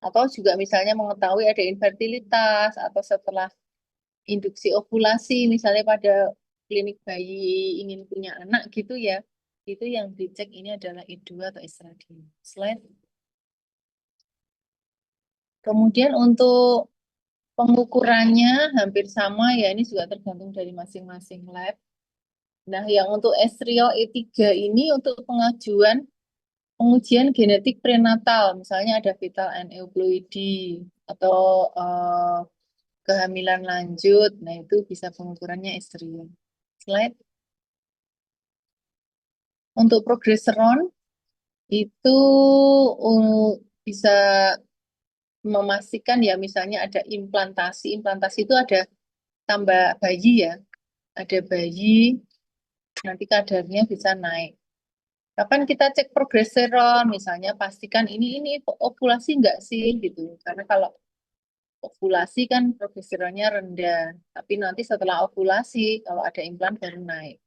Atau juga misalnya mengetahui ada infertilitas, atau setelah induksi ovulasi, misalnya pada klinik bayi ingin punya anak gitu ya, itu yang dicek ini adalah I2 atau estradiol. Slide. Kemudian untuk pengukurannya hampir sama ya, ini juga tergantung dari masing-masing lab. Nah, yang untuk Estrio E3 ini untuk pengujian genetik prenatal, misalnya ada fetal aneuploidy atau eh, kehamilan lanjut. Nah, itu bisa pengukurannya Estrio. Slide. Untuk progesteron itu bisa memastikan ya misalnya ada implantasi. Implantasi itu ada tambah bayi ya. Ada bayi, nanti kadarnya bisa naik. Kapan kita cek progesteron, misalnya pastikan ini ovulasi enggak sih gitu. Karena kalau ovulasi kan progesteronnya rendah, tapi nanti setelah ovulasi kalau ada implan baru naik.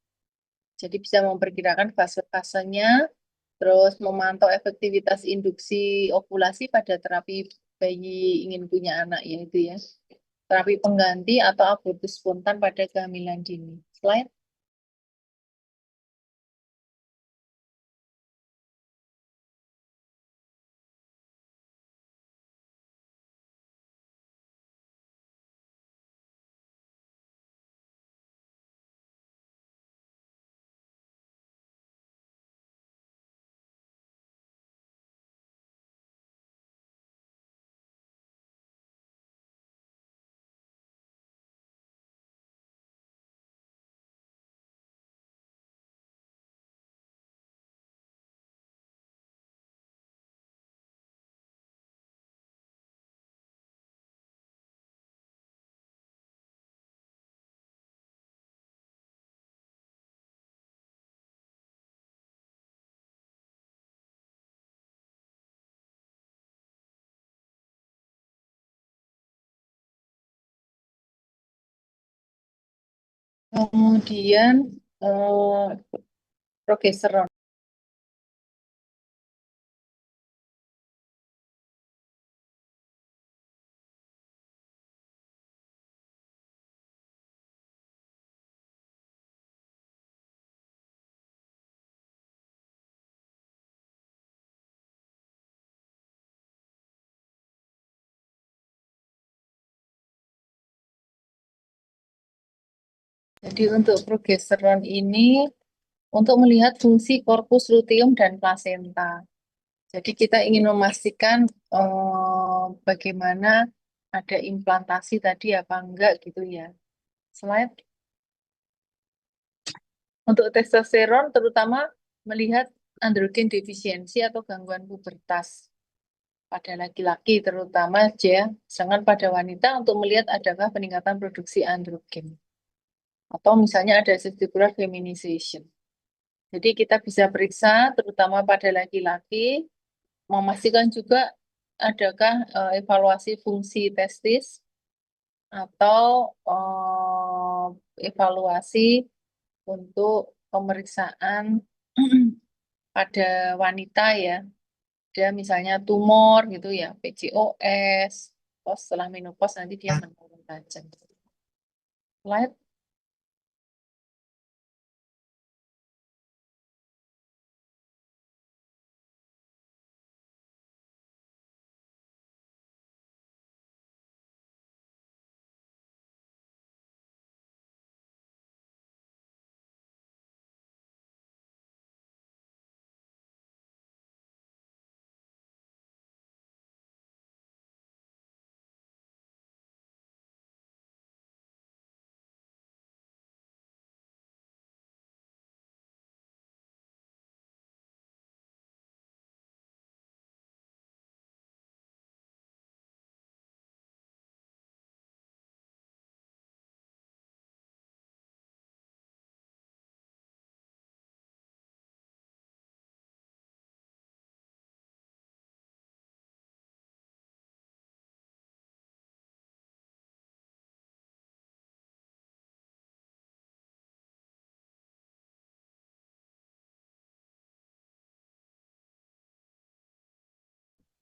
Jadi bisa memperkirakan fase-fasenya, terus memantau efektivitas induksi ovulasi pada terapi bayi ingin punya anak yaitu ya. Terapi pengganti atau abortus spontan pada kehamilan dini. Slide. Kemudian progesteron. Jadi untuk progesteron ini untuk melihat fungsi korpus luteum dan plasenta. Jadi kita ingin memastikan bagaimana ada implantasi tadi apa enggak gitu ya. Slide. Untuk testosteron terutama melihat androgen defisiensi atau gangguan pubertas pada laki-laki terutama ya, sedangkan pada wanita untuk melihat adakah peningkatan produksi androgen atau misalnya ada testicular feminization. Jadi kita bisa periksa terutama pada laki-laki, memastikan juga adakah evaluasi fungsi testis atau evaluasi untuk pemeriksaan pada wanita ya. Dia misalnya tumor gitu ya, PCOS, terus setelah menopause nanti dia menurun tajam. Slide.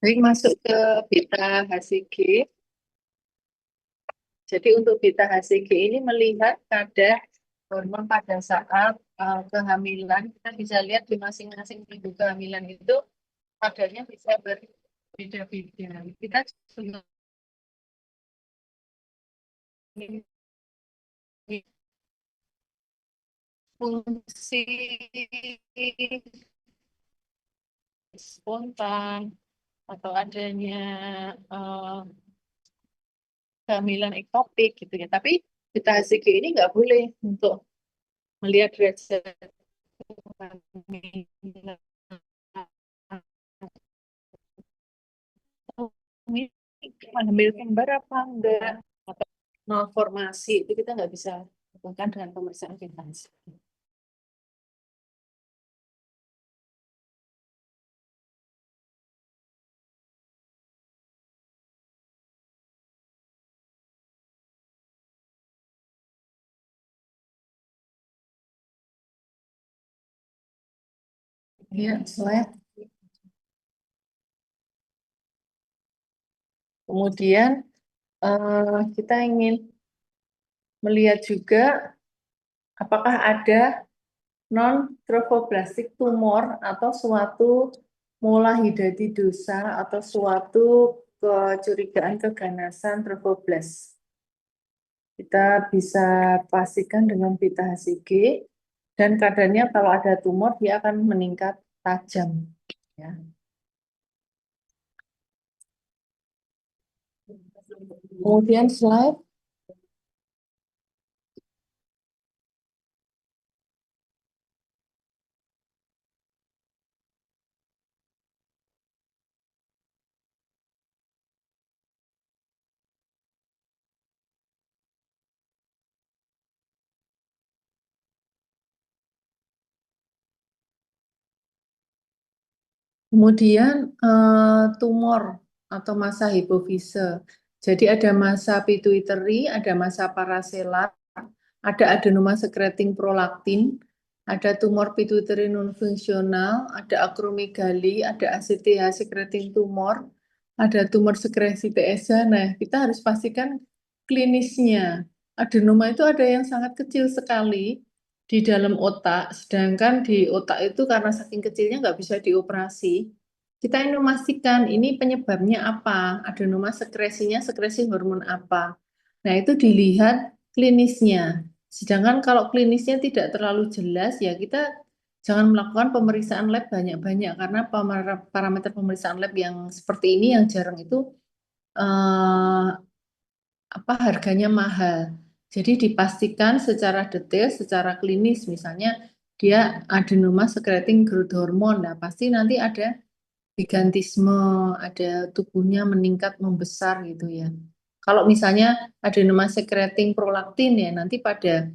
Baik, masuk ke beta HCG. Jadi untuk beta HCG ini melihat kadar hormon pada saat kehamilan. Kita bisa lihat di masing-masing ibu kehamilan itu kadarnya bisa berbeda-beda. Kita juga ingin fungsi spontan atau adanya eh, kehamilan ektopik gitu ya. Tapi beta HCG ini nggak boleh untuk melihat derajat kehamilan. Ini hamil kembar apa enggak atau malformasi itu kita nggak bisa lakukan dengan pemeriksaan beta HCG. Ya, slide. Kemudian kita ingin melihat juga apakah ada non-trophoblastic tumor atau suatu mula hidatidosa atau suatu kecurigaan keganasan trophoblast. Kita bisa pastikan dengan beta HCG dan kadarnya kalau ada tumor dia akan meningkat tajam. Ya. Kemudian slide. Kemudian tumor atau masa hipofise. Jadi ada masa pituitary, ada masa paraselar, ada adenoma secreting prolaktin, ada tumor pituitary non-fungsional, ada akromegali, ada ACTH secreting tumor, ada tumor sekresi TSH. Nah, kita harus pastikan klinisnya. Adenoma itu ada yang sangat kecil sekali di dalam otak, sedangkan di otak itu karena saking kecilnya nggak bisa dioperasi. Kita ingin memastikan ini penyebabnya apa, adenoma sekresinya sekresi hormon apa. Nah, itu dilihat klinisnya. Sedangkan kalau klinisnya tidak terlalu jelas, ya kita jangan melakukan pemeriksaan lab banyak-banyak karena parameter pemeriksaan lab yang seperti ini yang jarang itu eh, harganya mahal. Jadi dipastikan secara detail, secara klinis, misalnya dia adenoma secreting growth hormone. Nah, pasti nanti ada gigantisme, ada tubuhnya meningkat membesar gitu ya. Kalau misalnya adenoma secreting prolaktin ya nanti pada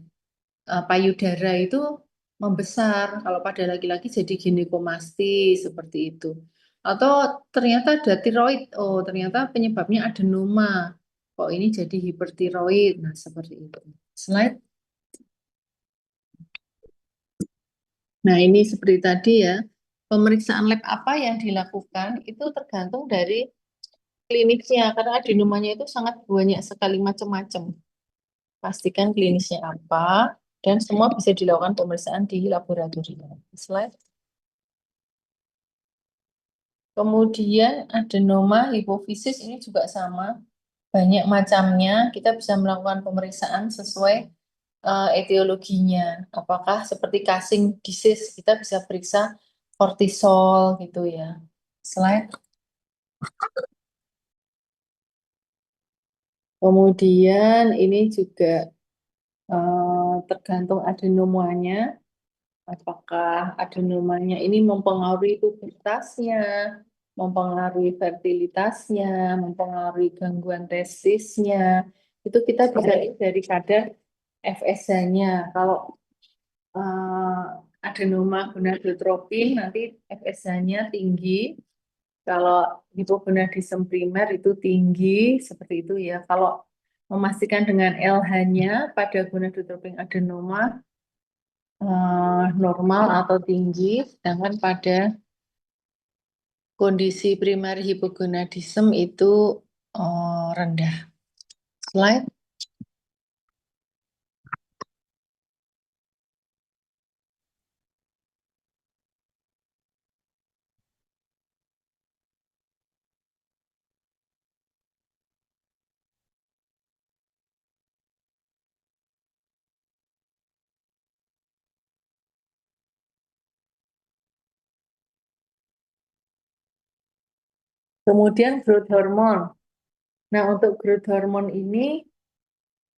payudara itu membesar. Kalau pada laki-laki jadi ginekomasti seperti itu. Atau ternyata ada tiroid, oh ternyata penyebabnya adenoma. Kok ini jadi hipertiroid. Nah, seperti itu. Slide. Nah, ini seperti tadi ya. Pemeriksaan lab apa yang dilakukan itu tergantung dari klinisnya karena adenomanya itu sangat banyak sekali macam-macam. Pastikan klinisnya apa dan semua bisa dilakukan pemeriksaan di laboratorium. Slide. Kemudian adenoma hipofisis ini juga sama, banyak macamnya. Kita bisa melakukan pemeriksaan sesuai etiologinya. Apakah seperti casing disease, kita bisa periksa kortisol gitu ya. Slide. Kemudian ini juga tergantung adenomanya. Apakah adenomanya ini mempengaruhi pubertasnya, mempengaruhi fertilitasnya, mempengaruhi gangguan testisnya. Itu kita bisa lihat dari kadar FSH-nya. Kalau adenoma gonadotropin nanti FSH-nya tinggi. Kalau hipogonadisme primer itu tinggi, seperti itu ya. Kalau memastikan dengan LH-nya pada gonadotropin adenoma normal atau tinggi, sedangkan pada kondisi primer hipogonadisme itu rendah. Slide. Kemudian growth hormone. Nah, untuk growth hormone ini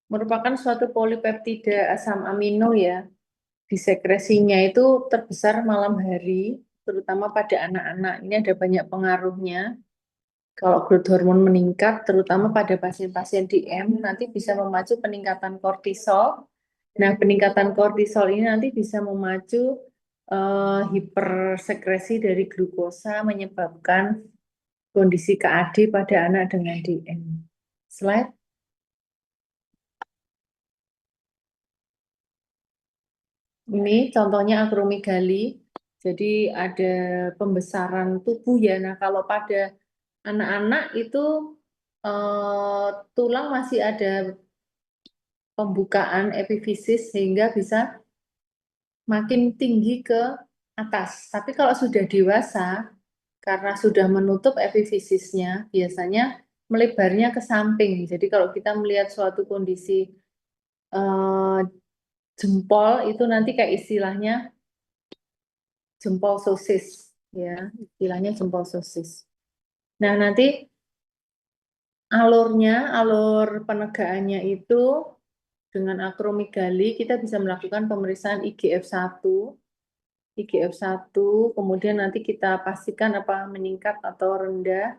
merupakan suatu polipeptida asam amino ya. Disekresinya itu terbesar malam hari, terutama pada anak-anak. Ini ada banyak pengaruhnya. Kalau growth hormone meningkat, terutama pada pasien-pasien DM, nanti bisa memacu peningkatan kortisol. Nah, peningkatan kortisol ini nanti bisa memacu hipersekresi dari glukosa, menyebabkan kondisi KAD pada anak dengan DM. Slide. Ini contohnya akromegali. Jadi ada pembesaran tubuh ya. Nah, kalau pada anak-anak itu tulang masih ada pembukaan epifisis sehingga bisa makin tinggi ke atas. Tapi kalau sudah dewasa, karena sudah menutup epifisisnya, biasanya melebarnya ke samping. Jadi kalau kita melihat suatu kondisi eh, jempol itu nanti kayak istilahnya jempol sosis, ya, istilahnya jempol sosis. Nah, nanti alur penegakannya itu dengan akromegali kita bisa melakukan pemeriksaan IGF-1, IGF-1, kemudian nanti kita pastikan apa meningkat atau rendah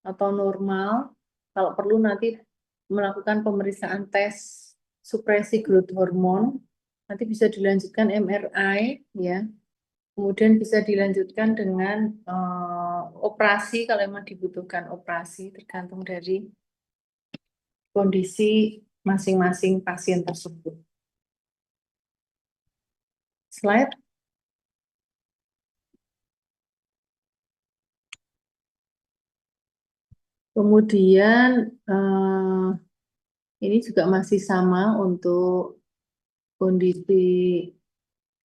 atau normal. Kalau perlu nanti melakukan pemeriksaan tes supresi growth hormone, nanti bisa dilanjutkan MRI, ya. Kemudian bisa dilanjutkan dengan operasi kalau memang dibutuhkan operasi, tergantung dari kondisi masing-masing pasien tersebut. Slide. Kemudian ini juga masih sama untuk kondisi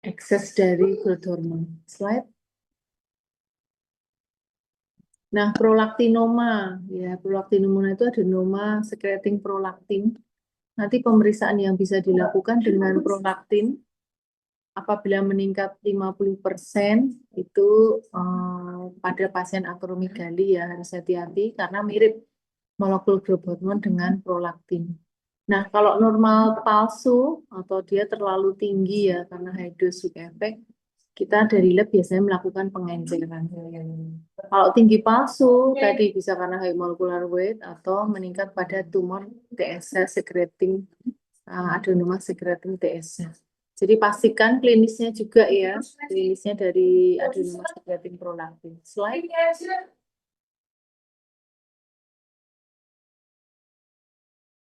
ekses dari growth hormone. Slide. Nah, prolaktinoma, ya prolaktinoma itu adenoma secreting prolaktin. Nanti pemeriksaan yang bisa dilakukan dengan prolaktin apabila meningkat 50% itu pada pasien akromegali ya harus hati-hati karena mirip molekul growth hormone dengan prolaktin. Nah, kalau normal palsu atau dia terlalu tinggi ya karena high dose hook effect, kita dari lab biasanya melakukan pengenceran. Kalau tinggi palsu, tadi bisa karena high molecular weight atau meningkat pada tumor TSH secreting adenoma secreting TSH. Jadi pastikan klinisnya juga ya, klinisnya dari adenoma secreting prolaktin. Slide.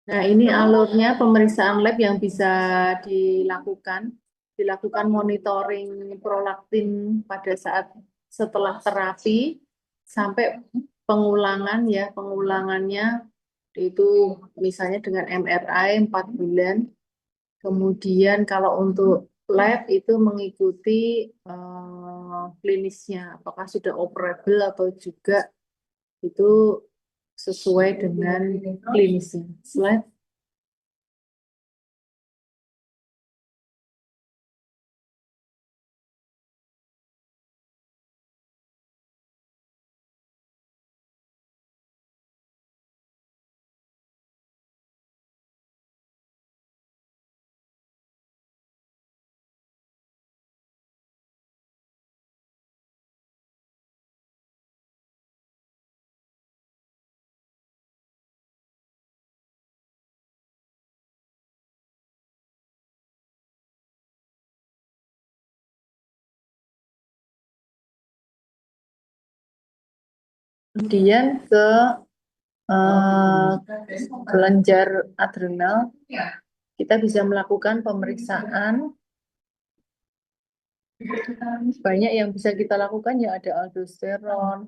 Nah, ini alurnya pemeriksaan lab yang bisa dilakukan. Dilakukan monitoring prolaktin pada saat setelah terapi sampai pengulangan ya, pengulangannya itu misalnya dengan MRI 4 bulan. Kemudian kalau untuk lab itu mengikuti klinisnya, apakah sudah operable atau juga itu sesuai dengan klinisnya. Slide. Kemudian ke kelenjar adrenal, kita bisa melakukan pemeriksaan. Banyak yang bisa kita lakukan ya ada aldosteron,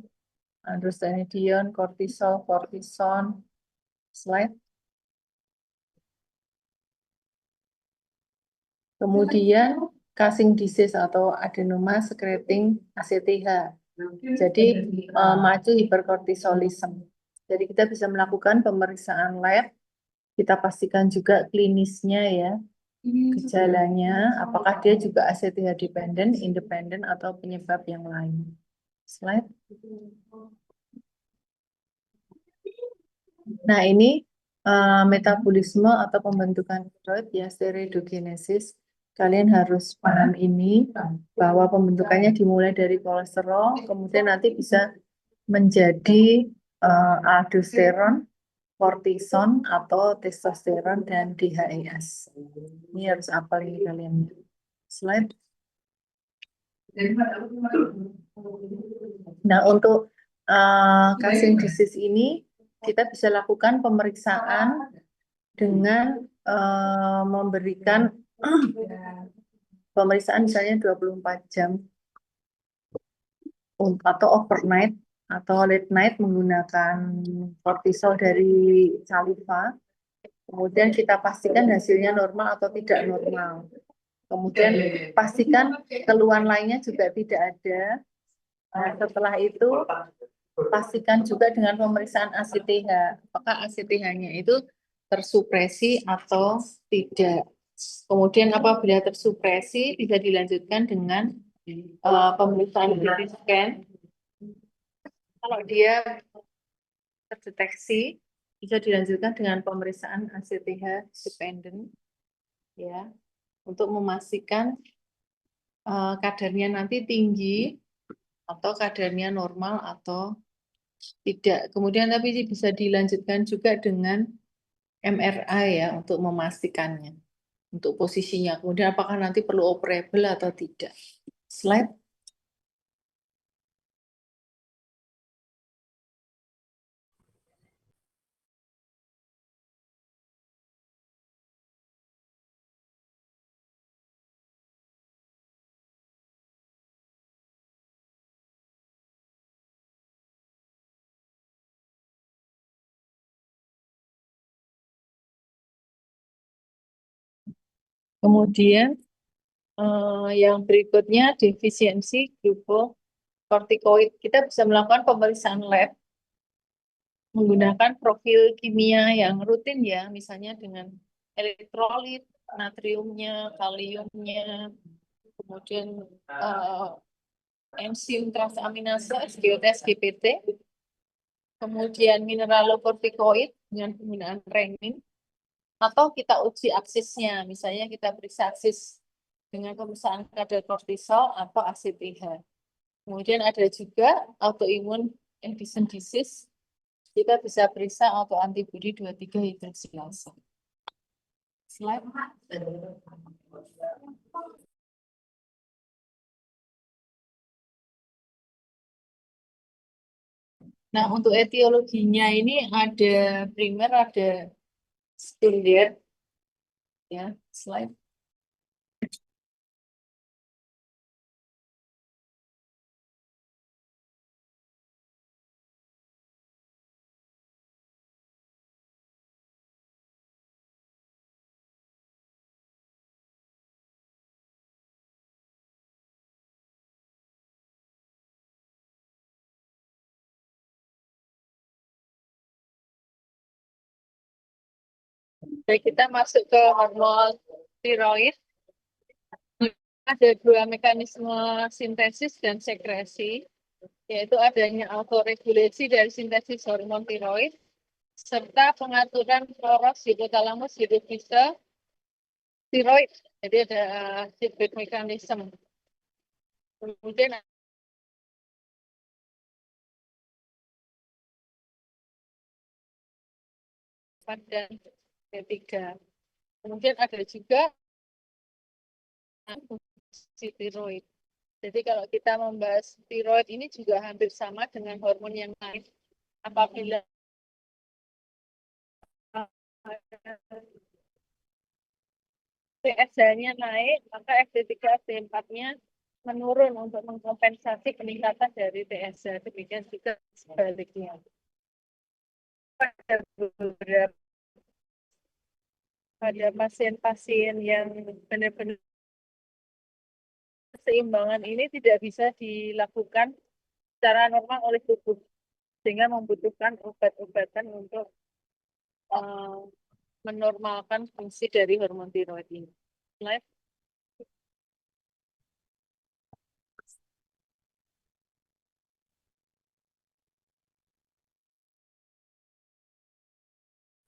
androstenedion, kortisol, kortison. Slide. Kemudian casing disease atau adenoma secreting ACTH. Jadi maju hiperkortisolisme. Jadi kita bisa melakukan pemeriksaan lab. Kita pastikan juga klinisnya ya, gejalanya, apakah dia juga ACTH dependent, independent, atau penyebab yang lain. Slide. Nah, ini metabolisme atau pembentukan tiroid ya, steroidogenesis. Kalian harus paham ini, bahwa pembentukannya dimulai dari kolesterol, kemudian nanti bisa menjadi aldosteron, kortison, atau testosteron, dan DHEAS. Ini harus apal ini kalian. Slide. Nah, untuk casing disease ini, kita bisa lakukan pemeriksaan dengan memberikan pemeriksaan misalnya 24 jam atau overnight atau late night menggunakan kortisol dari saliva. Kemudian kita pastikan hasilnya normal atau tidak normal. Kemudian pastikan keluhan lainnya juga tidak ada. Nah, setelah itu pastikan juga dengan pemeriksaan ACTH, apakah ACTH-nya itu tersupresi atau tidak. Kemudian apabila tersupresi bisa dilanjutkan dengan pemeriksaan CT scan. Kalau dia terdeteksi bisa dilanjutkan dengan pemeriksaan ACTH dependent ya untuk memastikan kadarnya nanti tinggi atau kadarnya normal atau tidak. Kemudian tapi bisa dilanjutkan juga dengan MRI ya untuk memastikannya, untuk posisinya. Kemudian apakah nanti perlu operable atau tidak. Slide. Kemudian yang berikutnya defisiensi glukokortikoid. Kita bisa melakukan pemeriksaan lab menggunakan profil kimia yang rutin ya, misalnya dengan elektrolit, natriumnya, kaliumnya, kemudian enzim transaminase, SGOT, SGPT, kemudian mineralokortikoid dengan penggunaan renin, atau kita uji aksisnya, misalnya kita periksa aksis dengan pemeriksaan kadar kortisol atau ACTH. Kemudian ada juga autoimun Addison disease, kita bisa periksa autoantibody 23 hidroksilase. Slide. Nah, untuk etiologinya ini ada primer, ada sekunder, ya. Slide. Baik, kita masuk ke hormon tiroid. Ada dua mekanisme sintesis dan sekresi, yaitu adanya autoregulasi dari sintesis hormon tiroid, serta pengaturan poros hipotalamus hipofise tiroid. Jadi ada feedback mechanism. Kemudian pada ketiga. Kemudian ada juga fungsi tiroid. Jadi kalau kita membahas tiroid ini juga hampir sama dengan hormon yang lain. Apabila TSH-nya naik, maka FT3, FT4-nya menurun untuk mengkompensasi peningkatan dari TSH. Demikian juga sebaliknya. Pada beberapa pada pasien-pasien yang benar-benar keseimbangan ini tidak bisa dilakukan secara normal oleh tubuh, sehingga membutuhkan obat-obatan untuk uh, menormalkan fungsi dari hormon tiroid ini. Slide.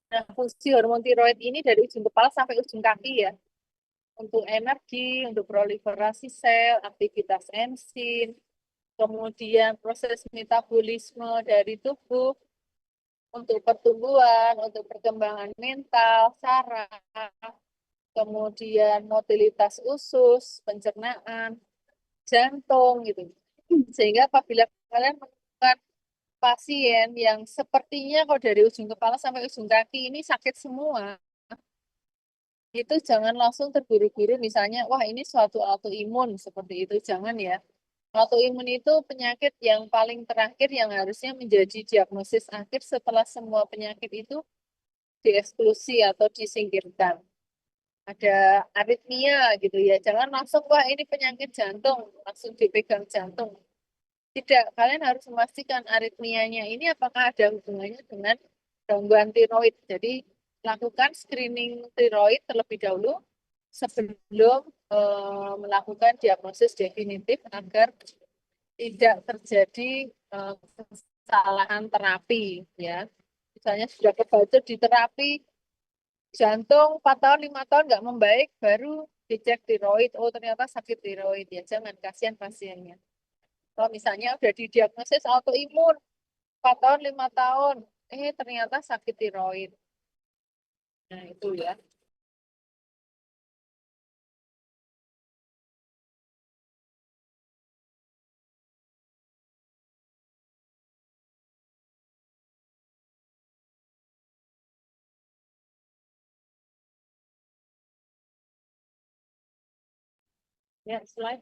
Nah, fungsi hormon tiroid ini dari ujung kepala sampai ujung kaki ya. Untuk energi, untuk proliferasi sel, aktivitas enzim, kemudian proses metabolisme dari tubuh, untuk pertumbuhan, untuk perkembangan mental, saraf, kemudian motilitas usus, pencernaan, jantung gitu. Sehingga apabila kalian menemukan pasien yang sepertinya kalau dari ujung kepala sampai ujung kaki ini sakit semua, itu jangan langsung terburu-buru misalnya, wah ini suatu autoimun seperti itu, jangan ya. Autoimun itu penyakit yang paling terakhir yang harusnya menjadi diagnosis akhir setelah semua penyakit itu dieksklusi atau disingkirkan. Ada aritmia gitu ya, jangan langsung, wah ini penyakit jantung, langsung dipegang jantung. Tidak, kalian harus memastikan aritmianya ini apakah ada hubungannya dengan gangguan tiroid. Jadi, lakukan screening tiroid terlebih dahulu sebelum melakukan diagnosis definitif agar tidak terjadi kesalahan terapi. Ya, misalnya sudah kebacut di terapi jantung 4 tahun, 5 tahun nggak membaik, baru dicek tiroid, oh ternyata sakit tiroid. Ya, jangan, kasihan pasiennya. Kalau misalnya udah didiagnosis autoimun 4 tahun, 5 tahun, ternyata sakit tiroid. Nah, itu ya. Ya, slide.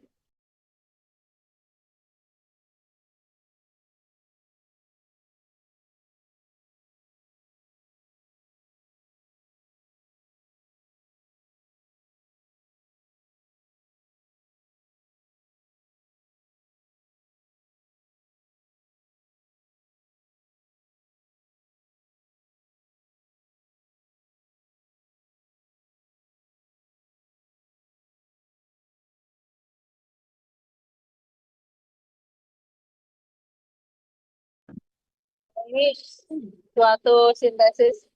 Ini suatu sintesis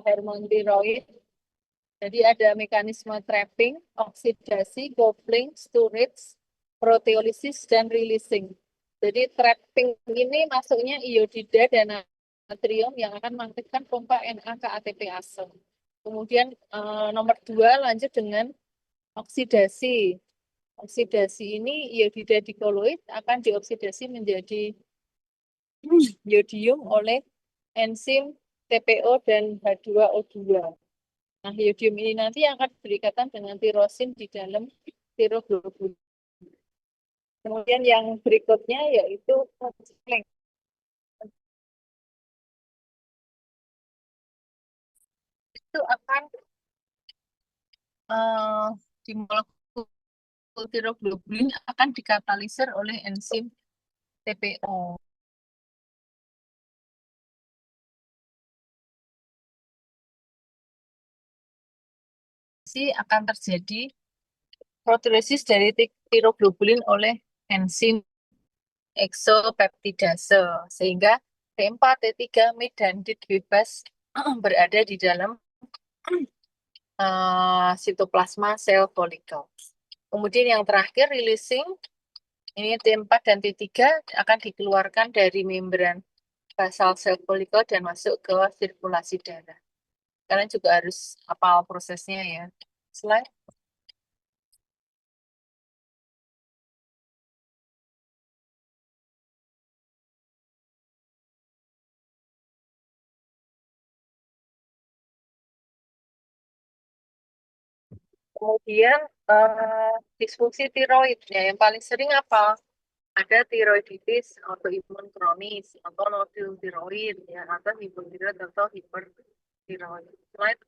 hormon tiroid. Jadi ada mekanisme trapping, oksidasi, coupling, storage, proteolisis, dan releasing. Jadi trapping ini masuknya iodida dan natrium yang akan mengaktifkan pompa Na ke ATPase. Kemudian nomor 2 lanjut dengan oksidasi. Oksidasi ini iodida dikoloid akan dioksidasi menjadi yodium oleh enzim TPO dan H2O2. Nah, yodium ini nanti akan berikatan dengan tirosin di dalam tiroglobulin. Kemudian yang berikutnya yaitu coupling. Itu akan di molekul tiroglobulin akan dikatalisir oleh enzim TPO. Akan terjadi proteolisis dari tiroglobulin oleh enzim eksopeptidase sehingga T4, T3, mid dan dit bebas berada di dalam sitoplasma sel folikel. Kemudian yang terakhir releasing ini T4 dan T3 akan dikeluarkan dari membran basal sel folikel dan masuk ke sirkulasi darah. Kalian juga harus hafal prosesnya ya. Slide. Kemudian disfungsi tiroid ya, yang paling sering apa? Ada tiroiditis autoimun kronis atau nodul tiroid ya, atau hipotiroid atau hipertiroid. Slide.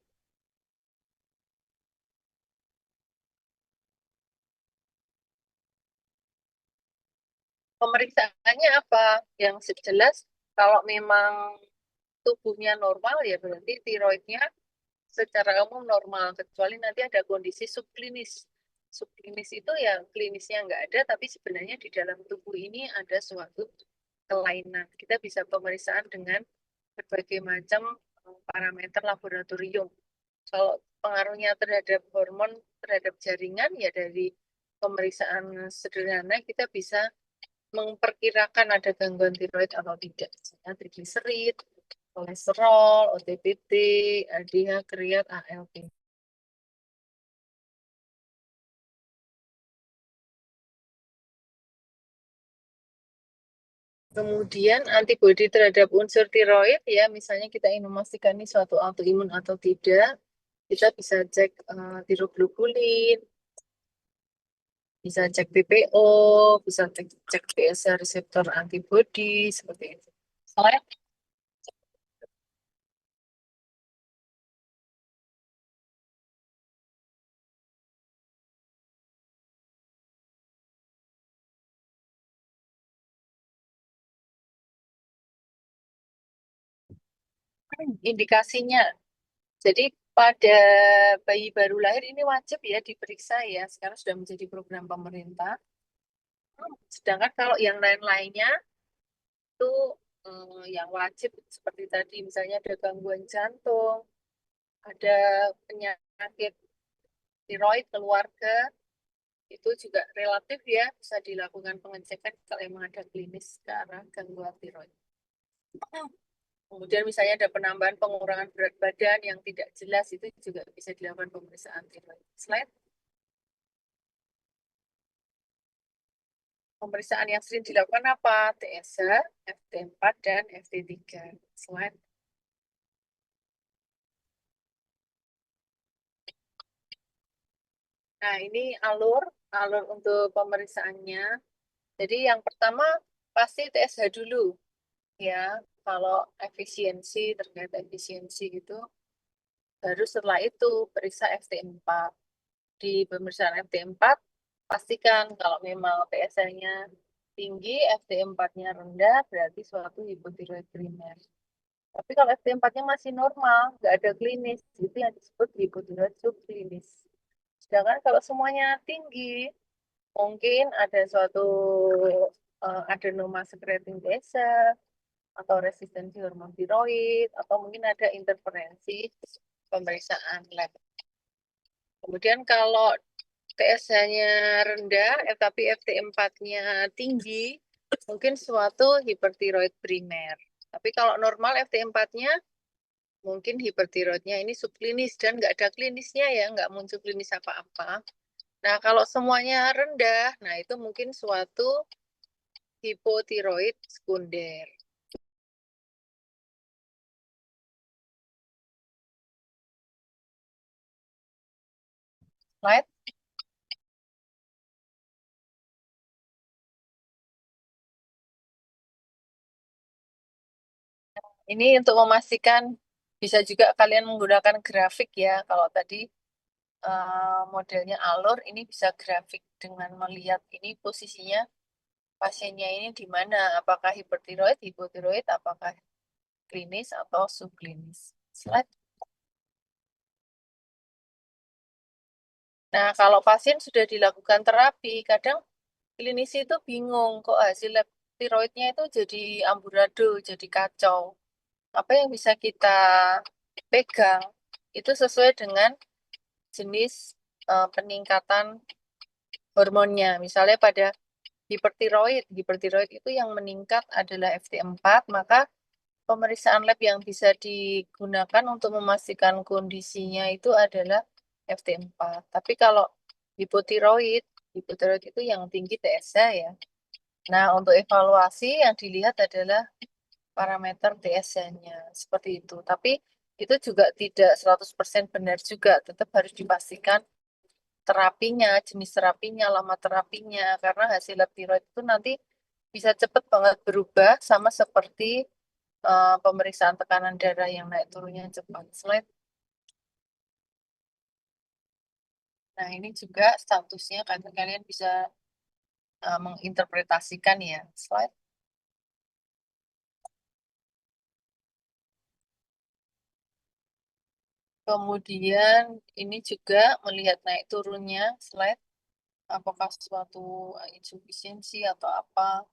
Pemeriksaannya apa? Yang jelas kalau memang tubuhnya normal ya berarti tiroidnya secara umum normal, kecuali nanti ada kondisi subklinis. Subklinis itu ya klinisnya nggak ada, tapi sebenarnya di dalam tubuh ini ada suatu kelainan. Kita bisa pemeriksaan dengan berbagai macam parameter laboratorium. Kalau pengaruhnya terhadap hormon, terhadap jaringan, ya dari pemeriksaan sederhana kita bisa memperkirakan ada gangguan tiroid atau tidak. Misalnya trigliserid, kolesterol, OTPT, LDH, kriat, ALT. Kemudian antibodi terhadap unsur tiroid ya, misalnya kita ingin memastikan ini suatu autoimun atau tidak, kita bisa cek tiroglobulin, bisa cek PPO, bisa cek PSA reseptor antibodi seperti itu. Soalnya indikasinya, jadi pada bayi baru lahir ini wajib ya diperiksa ya, sekarang sudah menjadi program pemerintah. Sedangkan kalau yang lain-lainnya itu yang wajib seperti tadi misalnya ada gangguan jantung, ada penyakit tiroid keluarga, itu juga relatif ya bisa dilakukan pengecekan kalau memang ada klinis ke arah gangguan tiroid. Kemudian misalnya ada penambahan pengurangan berat badan yang tidak jelas, itu juga bisa dilakukan pemeriksaan tiroid. Slide. Pemeriksaan yang sering dilakukan apa? TSH, FT4, dan FT3. Slide. Nah, ini alur untuk pemeriksaannya. Jadi yang pertama pasti TSH dulu ya. Kalau efisiensi terkait efisiensi gitu, baru setelah itu periksa FT4. Di pemeriksaan FT4 pastikan kalau memang PSA-nya tinggi, FT4-nya rendah, berarti suatu hipotiroid primer. Tapi kalau FT4-nya masih normal, nggak ada klinis, itu yang disebut hipotiroid subklinis. Sedangkan kalau semuanya tinggi, mungkin ada suatu adenoma secreting desa, atau resistensi hormon tiroid, atau mungkin ada interferensi pemeriksaan lab. Kemudian kalau TSH-nya rendah, tapi FT4-nya tinggi, mungkin suatu hipertiroid primer. Tapi kalau normal FT4-nya, mungkin hipertiroidnya ini subklinis dan nggak ada klinisnya ya, nggak muncul klinis apa-apa. Nah, kalau semuanya rendah, nah itu mungkin suatu hipotiroid sekunder. Slide. Ini untuk memastikan bisa juga kalian menggunakan grafik ya. Kalau tadi modelnya alur, ini bisa grafik dengan melihat ini posisinya pasiennya ini di mana, apakah hipertiroid, hipotiroid, apakah klinis atau subklinis. Slide. Nah, kalau pasien sudah dilakukan terapi, kadang klinisi itu bingung kok hasil lab tiroidnya itu jadi amburadul, jadi kacau. Apa yang bisa kita pegang itu sesuai dengan jenis peningkatan hormonnya. Misalnya pada hipertiroid itu yang meningkat adalah FT4, maka pemeriksaan lab yang bisa digunakan untuk memastikan kondisinya itu adalah FT4. Tapi kalau hipotiroid, hipotiroid itu yang tinggi TSH ya. Nah, untuk evaluasi yang dilihat adalah parameter TSH-nya seperti itu. Tapi itu juga tidak 100% benar juga, tetap harus dipastikan terapinya, jenis terapinya, lama terapinya, karena hasil lab tiroid itu nanti bisa cepat banget berubah sama seperti pemeriksaan tekanan darah yang naik turunnya cepat. Slide. Nah, ini juga statusnya kalian bisa menginterpretasikan ya. Slide. Kemudian ini juga melihat naik turunnya. Slide. Apakah suatu insufisiensi atau apa.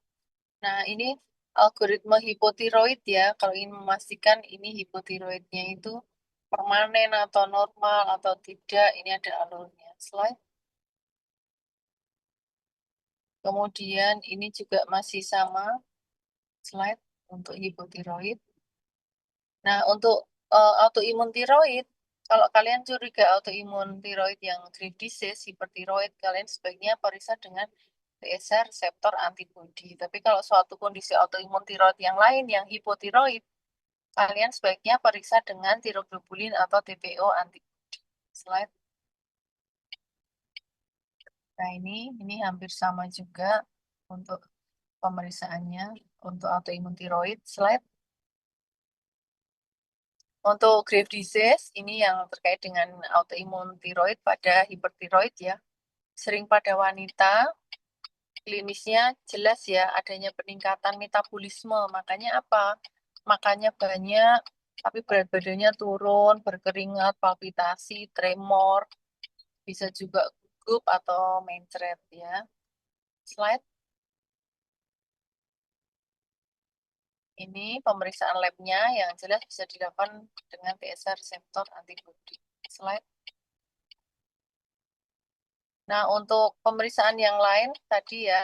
Nah, ini algoritma hipotiroid ya. Kalau ingin memastikan ini hipotiroidnya itu permanen atau normal atau tidak, ini ada alurnya. Slide. Kemudian ini juga masih sama slide untuk hipotiroid. Nah, untuk autoimun tiroid, kalau kalian curiga autoimun tiroid yang grave disease, hipertiroid, kalian sebaiknya periksa dengan TSH reseptor antibody. Tapi kalau suatu kondisi autoimun tiroid yang lain, yang hipotiroid, kalian sebaiknya periksa dengan tiroglobulin atau TPO antibody. Slide. Nah, ini hampir sama juga untuk pemeriksaannya untuk autoimun tiroid. Slide. Untuk grave disease, ini yang terkait dengan autoimun tiroid pada hipertiroid ya. Sering pada wanita, klinisnya jelas ya adanya peningkatan metabolisme. Makanya apa? Makannya banyak, tapi berat badannya turun, berkeringat, palpitasi, tremor, bisa juga gugup atau mencret ya. Slide. Ini pemeriksaan labnya yang jelas bisa dilakukan dengan TSH reseptor antibody. Slide. Nah, untuk pemeriksaan yang lain tadi ya,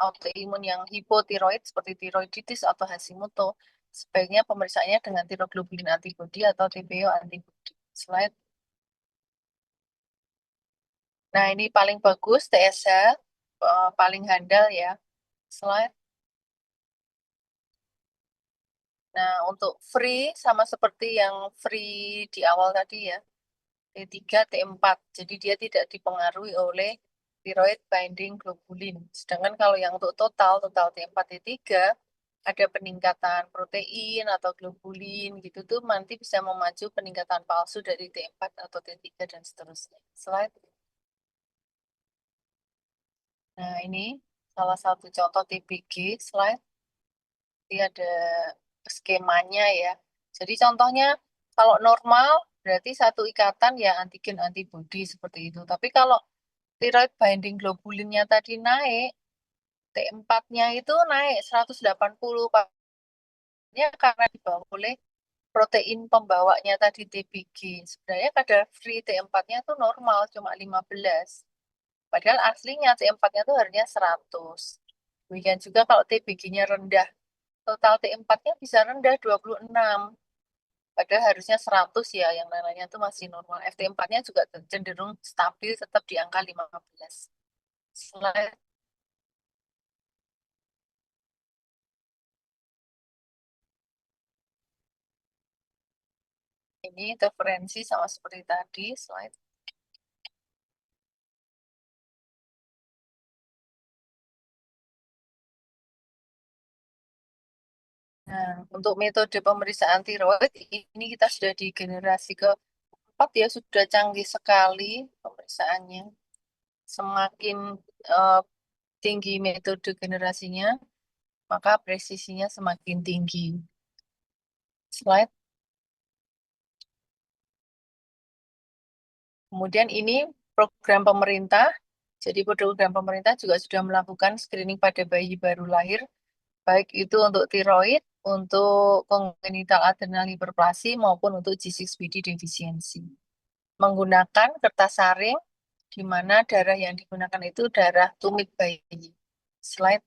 autoimun yang hipotiroid seperti tiroiditis atau Hashimoto, sebaiknya pemeriksaannya dengan tiroglobulin antibody atau TPO antibody. Slide. Nah, ini paling bagus TSH, paling handal ya. Slide. Nah, untuk free sama seperti yang free di awal tadi ya, T3, T4. Jadi dia tidak dipengaruhi oleh thyroid binding globulin. Sedangkan kalau yang untuk total T4, T3, ada peningkatan protein atau globulin gitu tuh nanti bisa memacu peningkatan palsu dari T4 atau T3 dan seterusnya. Slide. Nah, ini salah satu contoh TBG slide. Ini ada skemanya ya. Jadi contohnya kalau normal berarti satu ikatan ya antigen antibody seperti itu. Tapi kalau thyroid binding globulinnya tadi naik, T4-nya itu naik 180 sebenarnya karena dibawa oleh protein pembawanya tadi TBG. Sebenarnya kadar free T4-nya tuh normal, cuma 15. Padahal aslinya T4-nya tuh harusnya 100. Demikian juga kalau TBG-nya rendah, total T4-nya bisa rendah 26. Padahal harusnya 100 ya, yang lain-lainnya tuh masih normal. FT4-nya juga cenderung stabil, tetap di angka 15. Selain ini interferensi sama seperti tadi, slide. Nah, untuk metode pemeriksaan tiroid ini kita sudah di generasi keempat ya, sudah canggih sekali pemeriksaannya. Semakin eh, tinggi metode generasinya, maka presisinya semakin tinggi. Slide. Kemudian ini program pemerintah. Jadi program pemerintah juga sudah melakukan screening pada bayi baru lahir, baik itu untuk tiroid, untuk congenital adrenal hiperplasi, maupun untuk G6PD defisiensi. Menggunakan kertas saring, di mana darah yang digunakan itu darah tumit bayi. Slide.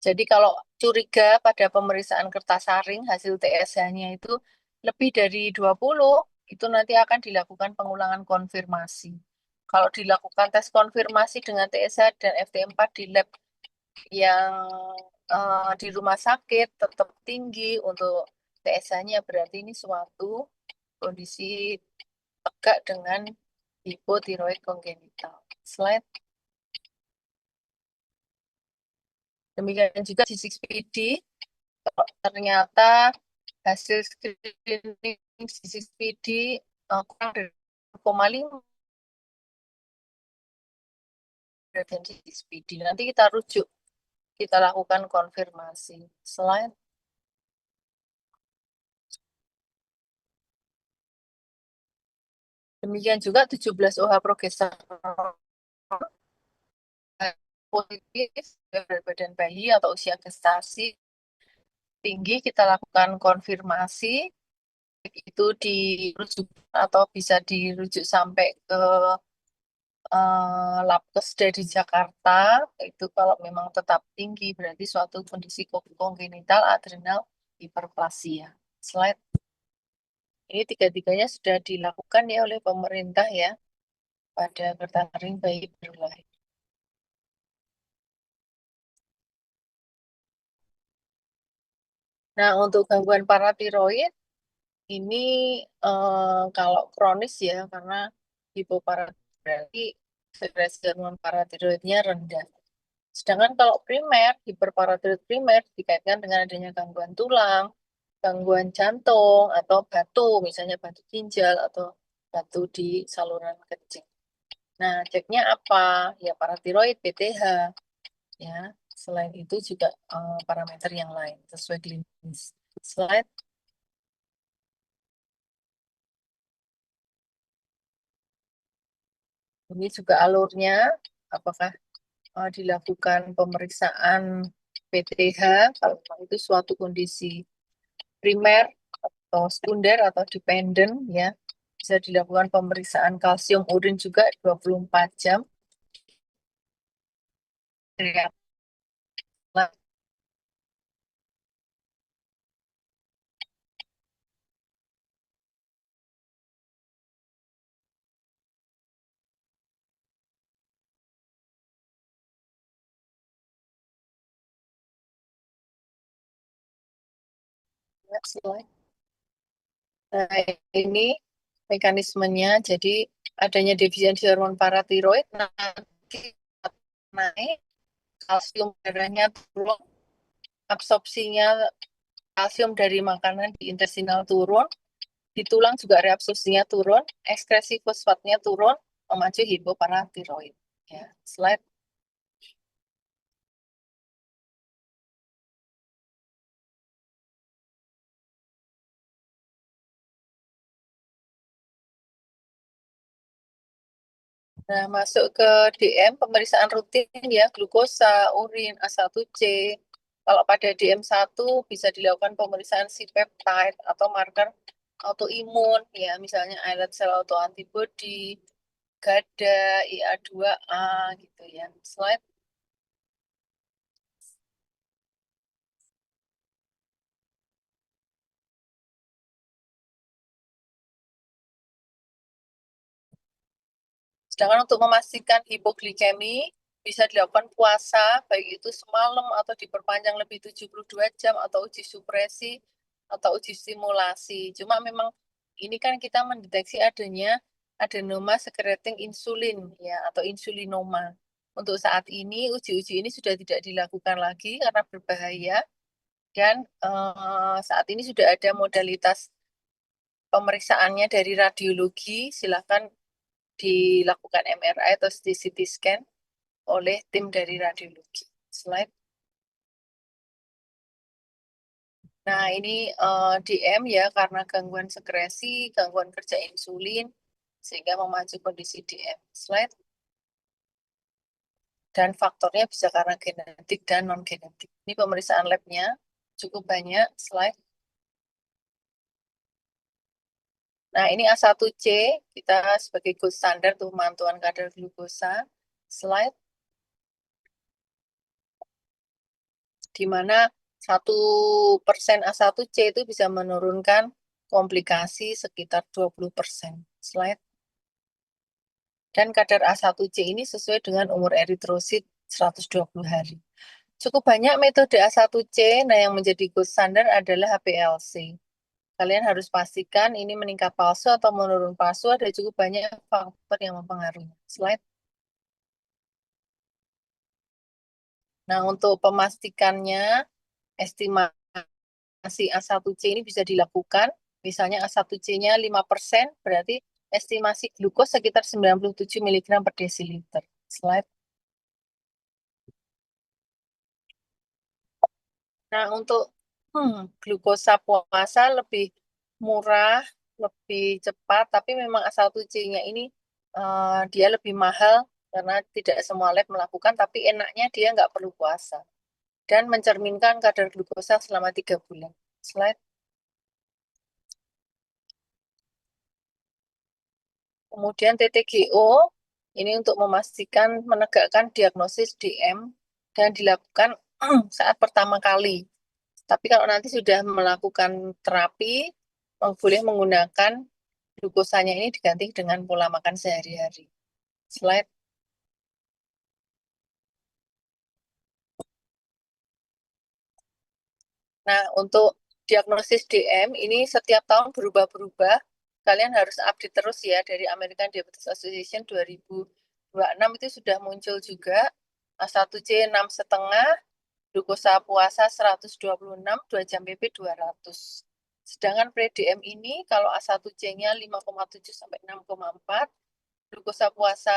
Jadi kalau curiga pada pemeriksaan kertas saring, hasil TSH-nya itu lebih dari 20, itu nanti akan dilakukan pengulangan konfirmasi. Kalau dilakukan tes konfirmasi dengan TSH dan FT4 di lab yang di rumah sakit tetap tinggi untuk TSH-nya, berarti ini suatu kondisi tegak dengan hipotiroid kongenital. Slide. Demikian juga G6PD, ternyata hasil screening G6PD kurang dari 0,5 dari G6PD. Nanti kita rujuk, kita lakukan konfirmasi. Selain demikian juga 17 OH progesteron positif berat badan bayi atau usia gestasi tinggi, kita lakukan konfirmasi, itu dirujuk atau bisa dirujuk sampai ke Labkes dari Jakarta. Itu kalau memang tetap tinggi berarti suatu kondisi kongenital adrenal hiperplasia. Slide. Ini tiga-tiganya sudah dilakukan ya oleh pemerintah ya pada bertaring bayi baru lahir. Nah, untuk gangguan paratiroid ini kalau kronis ya, karena hipoparatiroid berarti sekresi hormon paratiroidnya rendah. Sedangkan kalau primer, hiperparatiroid primer dikaitkan dengan adanya gangguan tulang, gangguan jantung, atau batu, misalnya batu ginjal atau batu di saluran kecil. Nah, ceknya apa? Ya paratiroid, PTH, ya. Selain itu juga parameter yang lain sesuai klinis. Slide. Ini juga alurnya, apakah dilakukan pemeriksaan PTH, kalau itu suatu kondisi primer atau sekunder atau dependent ya. Bisa dilakukan pemeriksaan kalsium urin juga 24 jam. Nah, ini mekanismenya. Jadi adanya defisiensi hormon paratiroid nanti naik, kalsium darahnya turun, absorpsinya kalsium dari makanan di intestinal turun, di tulang juga reabsorpsinya turun, ekskresi fosfatnya turun, memacu hipoparatiroid. Ya, slide. Nah, masuk ke DM, pemeriksaan rutin ya, glukosa, urin, A1C. Kalau pada DM1 bisa dilakukan pemeriksaan C-peptide atau marker autoimun, ya, misalnya islet cell autoantibody, GADA, IA2A, gitu ya. Slide. Sedangkan untuk memastikan hipoglikemi, bisa dilakukan puasa, baik itu semalam atau diperpanjang lebih 72 jam, atau uji supresi, atau uji stimulasi. Cuma memang ini kan kita mendeteksi adanya adenoma sekreting insulin, ya, atau insulinoma. Untuk saat ini, uji-uji ini sudah tidak dilakukan lagi karena berbahaya, dan saat ini sudah ada modalitas pemeriksaannya dari radiologi, silakan dilakukan MRI atau CT scan oleh tim dari radiologi. Slide. Nah, ini DM ya, karena gangguan sekresi, gangguan kerja insulin, sehingga memacu kondisi DM. Slide. Dan faktornya bisa karena genetik dan non-genetik. Ini pemeriksaan labnya cukup banyak. Slide. Nah, ini A1C, kita sebagai gold standar untuk pemantauan kadar glukosa. Slide. Di mana 1% A1C itu bisa menurunkan komplikasi sekitar 20%. Slide. Dan kadar A1C ini sesuai dengan umur eritrosit 120 hari. Cukup banyak metode A1C, nah yang menjadi gold standard adalah HPLC. Kalian harus pastikan ini meningkat palsu atau menurun palsu, ada cukup banyak faktor yang mempengaruhi. Slide. Nah, untuk pemastikannya, estimasi A1C ini bisa dilakukan. Misalnya A1C-nya 5%, berarti estimasi glukos sekitar 97 mg per desiliter. Slide. Nah, untuk glukosa puasa lebih murah, lebih cepat, tapi memang A1C-nya ini dia lebih mahal karena tidak semua lab melakukan, tapi enaknya dia nggak perlu puasa. Dan mencerminkan kadar glukosa selama 3 bulan. Slide. Kemudian TTGO, ini untuk memastikan menegakkan diagnosis DM dan dilakukan saat pertama kali. Tapi kalau nanti sudah melakukan terapi, boleh menggunakan glukosanya ini diganti dengan pola makan sehari-hari. Slide. Nah, untuk diagnosis DM ini setiap tahun berubah-berubah. Kalian harus update terus ya, dari American Diabetes Association 2026 itu sudah muncul juga A1C 6,5, glukosa puasa 126, 2 jam PP 200. Sedangkan pre-DM ini kalau A1C-nya 5,7 sampai 6,4, glukosa puasa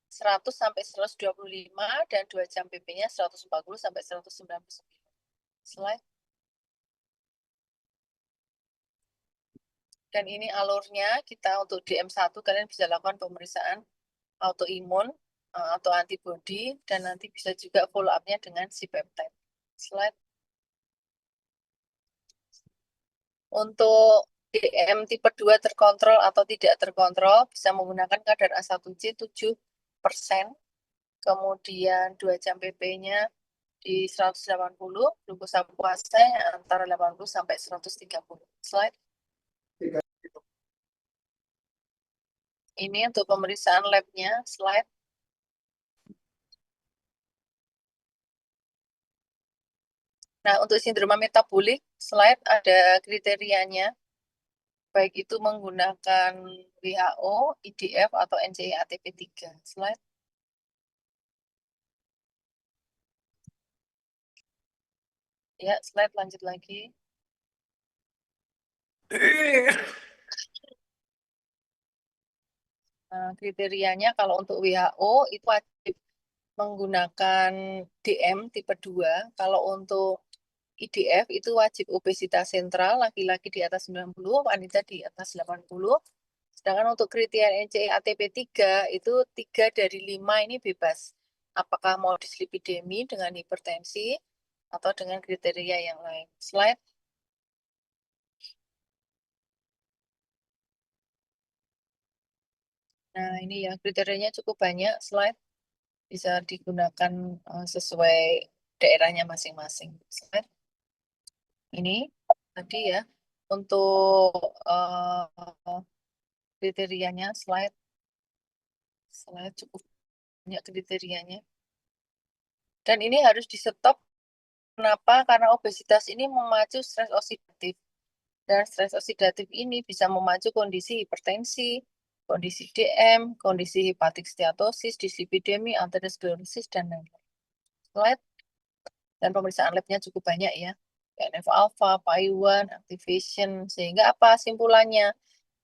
100 sampai 125, dan 2 jam PP-nya 140 sampai 199. Slide. Dan ini alurnya, kita untuk DM1 kalian bisa lakukan pemeriksaan autoimun atau antibody, dan nanti bisa juga follow up-nya dengan C-peptide. Slide. Untuk DM tipe 2 terkontrol atau tidak terkontrol, bisa menggunakan kadar A1C 7%, kemudian 2 jam PP-nya di 180, glukosa puasanya antara 80 sampai 130. Slide. Ini untuk pemeriksaan labnya. Slide. Nah, untuk sindroma metabolik, slide ada kriterianya, baik itu menggunakan WHO, IDF, atau NCI-ATP3. Slide. Ya, slide lanjut lagi. Nah, kriterianya kalau untuk WHO itu wajib menggunakan DM tipe 2. Kalau untuk IDF itu wajib obesitas sentral, laki-laki di atas 90, wanita di atas 80. Sedangkan untuk kriteria NCE-ATP3 itu 3 dari 5 ini bebas. Apakah mau dislipidemi dengan hipertensi atau dengan kriteria yang lain. Slide. Nah, ini ya kriterianya cukup banyak. Slide. Bisa digunakan sesuai daerahnya masing-masing. Slide. Ini tadi ya untuk kriterianya slide cukup banyak kriterianya. Dan ini harus di stop. Kenapa? Karena obesitas ini memacu stres oksidatif. Dan stres oksidatif ini bisa memacu kondisi hipertensi, kondisi DM, kondisi hepatik steatosis, dislipidemi, aterosklerosis, dan lain-lain. Slide. Dan pemeriksaan labnya cukup banyak ya. TNF-alpha, PAI-1, activation. Sehingga apa simpulannya?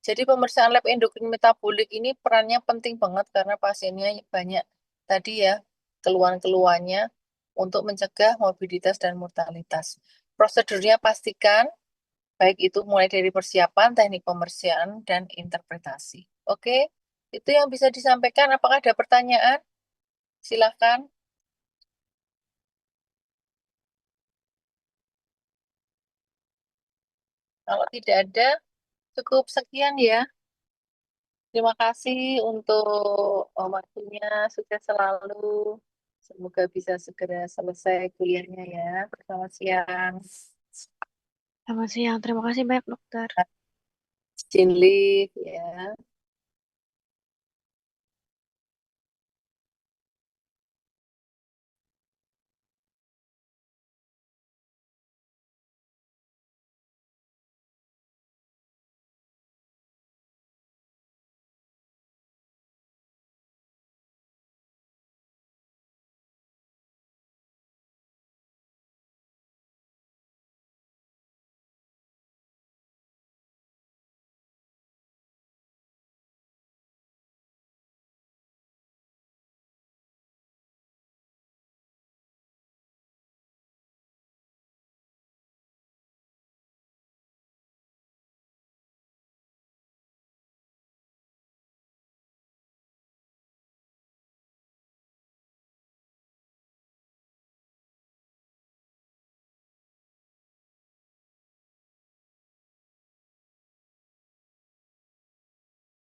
Jadi pemeriksaan lab endokrin metabolik ini perannya penting banget karena pasiennya banyak tadi ya keluhan-keluhannya untuk mencegah morbiditas dan mortalitas. Prosedurnya pastikan baik itu mulai dari persiapan, teknik pemeriksaan, dan interpretasi. Oke, itu yang bisa disampaikan. Apakah ada pertanyaan? Silahkan. Kalau tidak ada, cukup sekian ya. Terima kasih untuk waktunya. Sukses selalu. Semoga bisa segera selesai kuliahnya ya. Selamat siang. Selamat siang. Terima kasih banyak dokter. Izin live ya.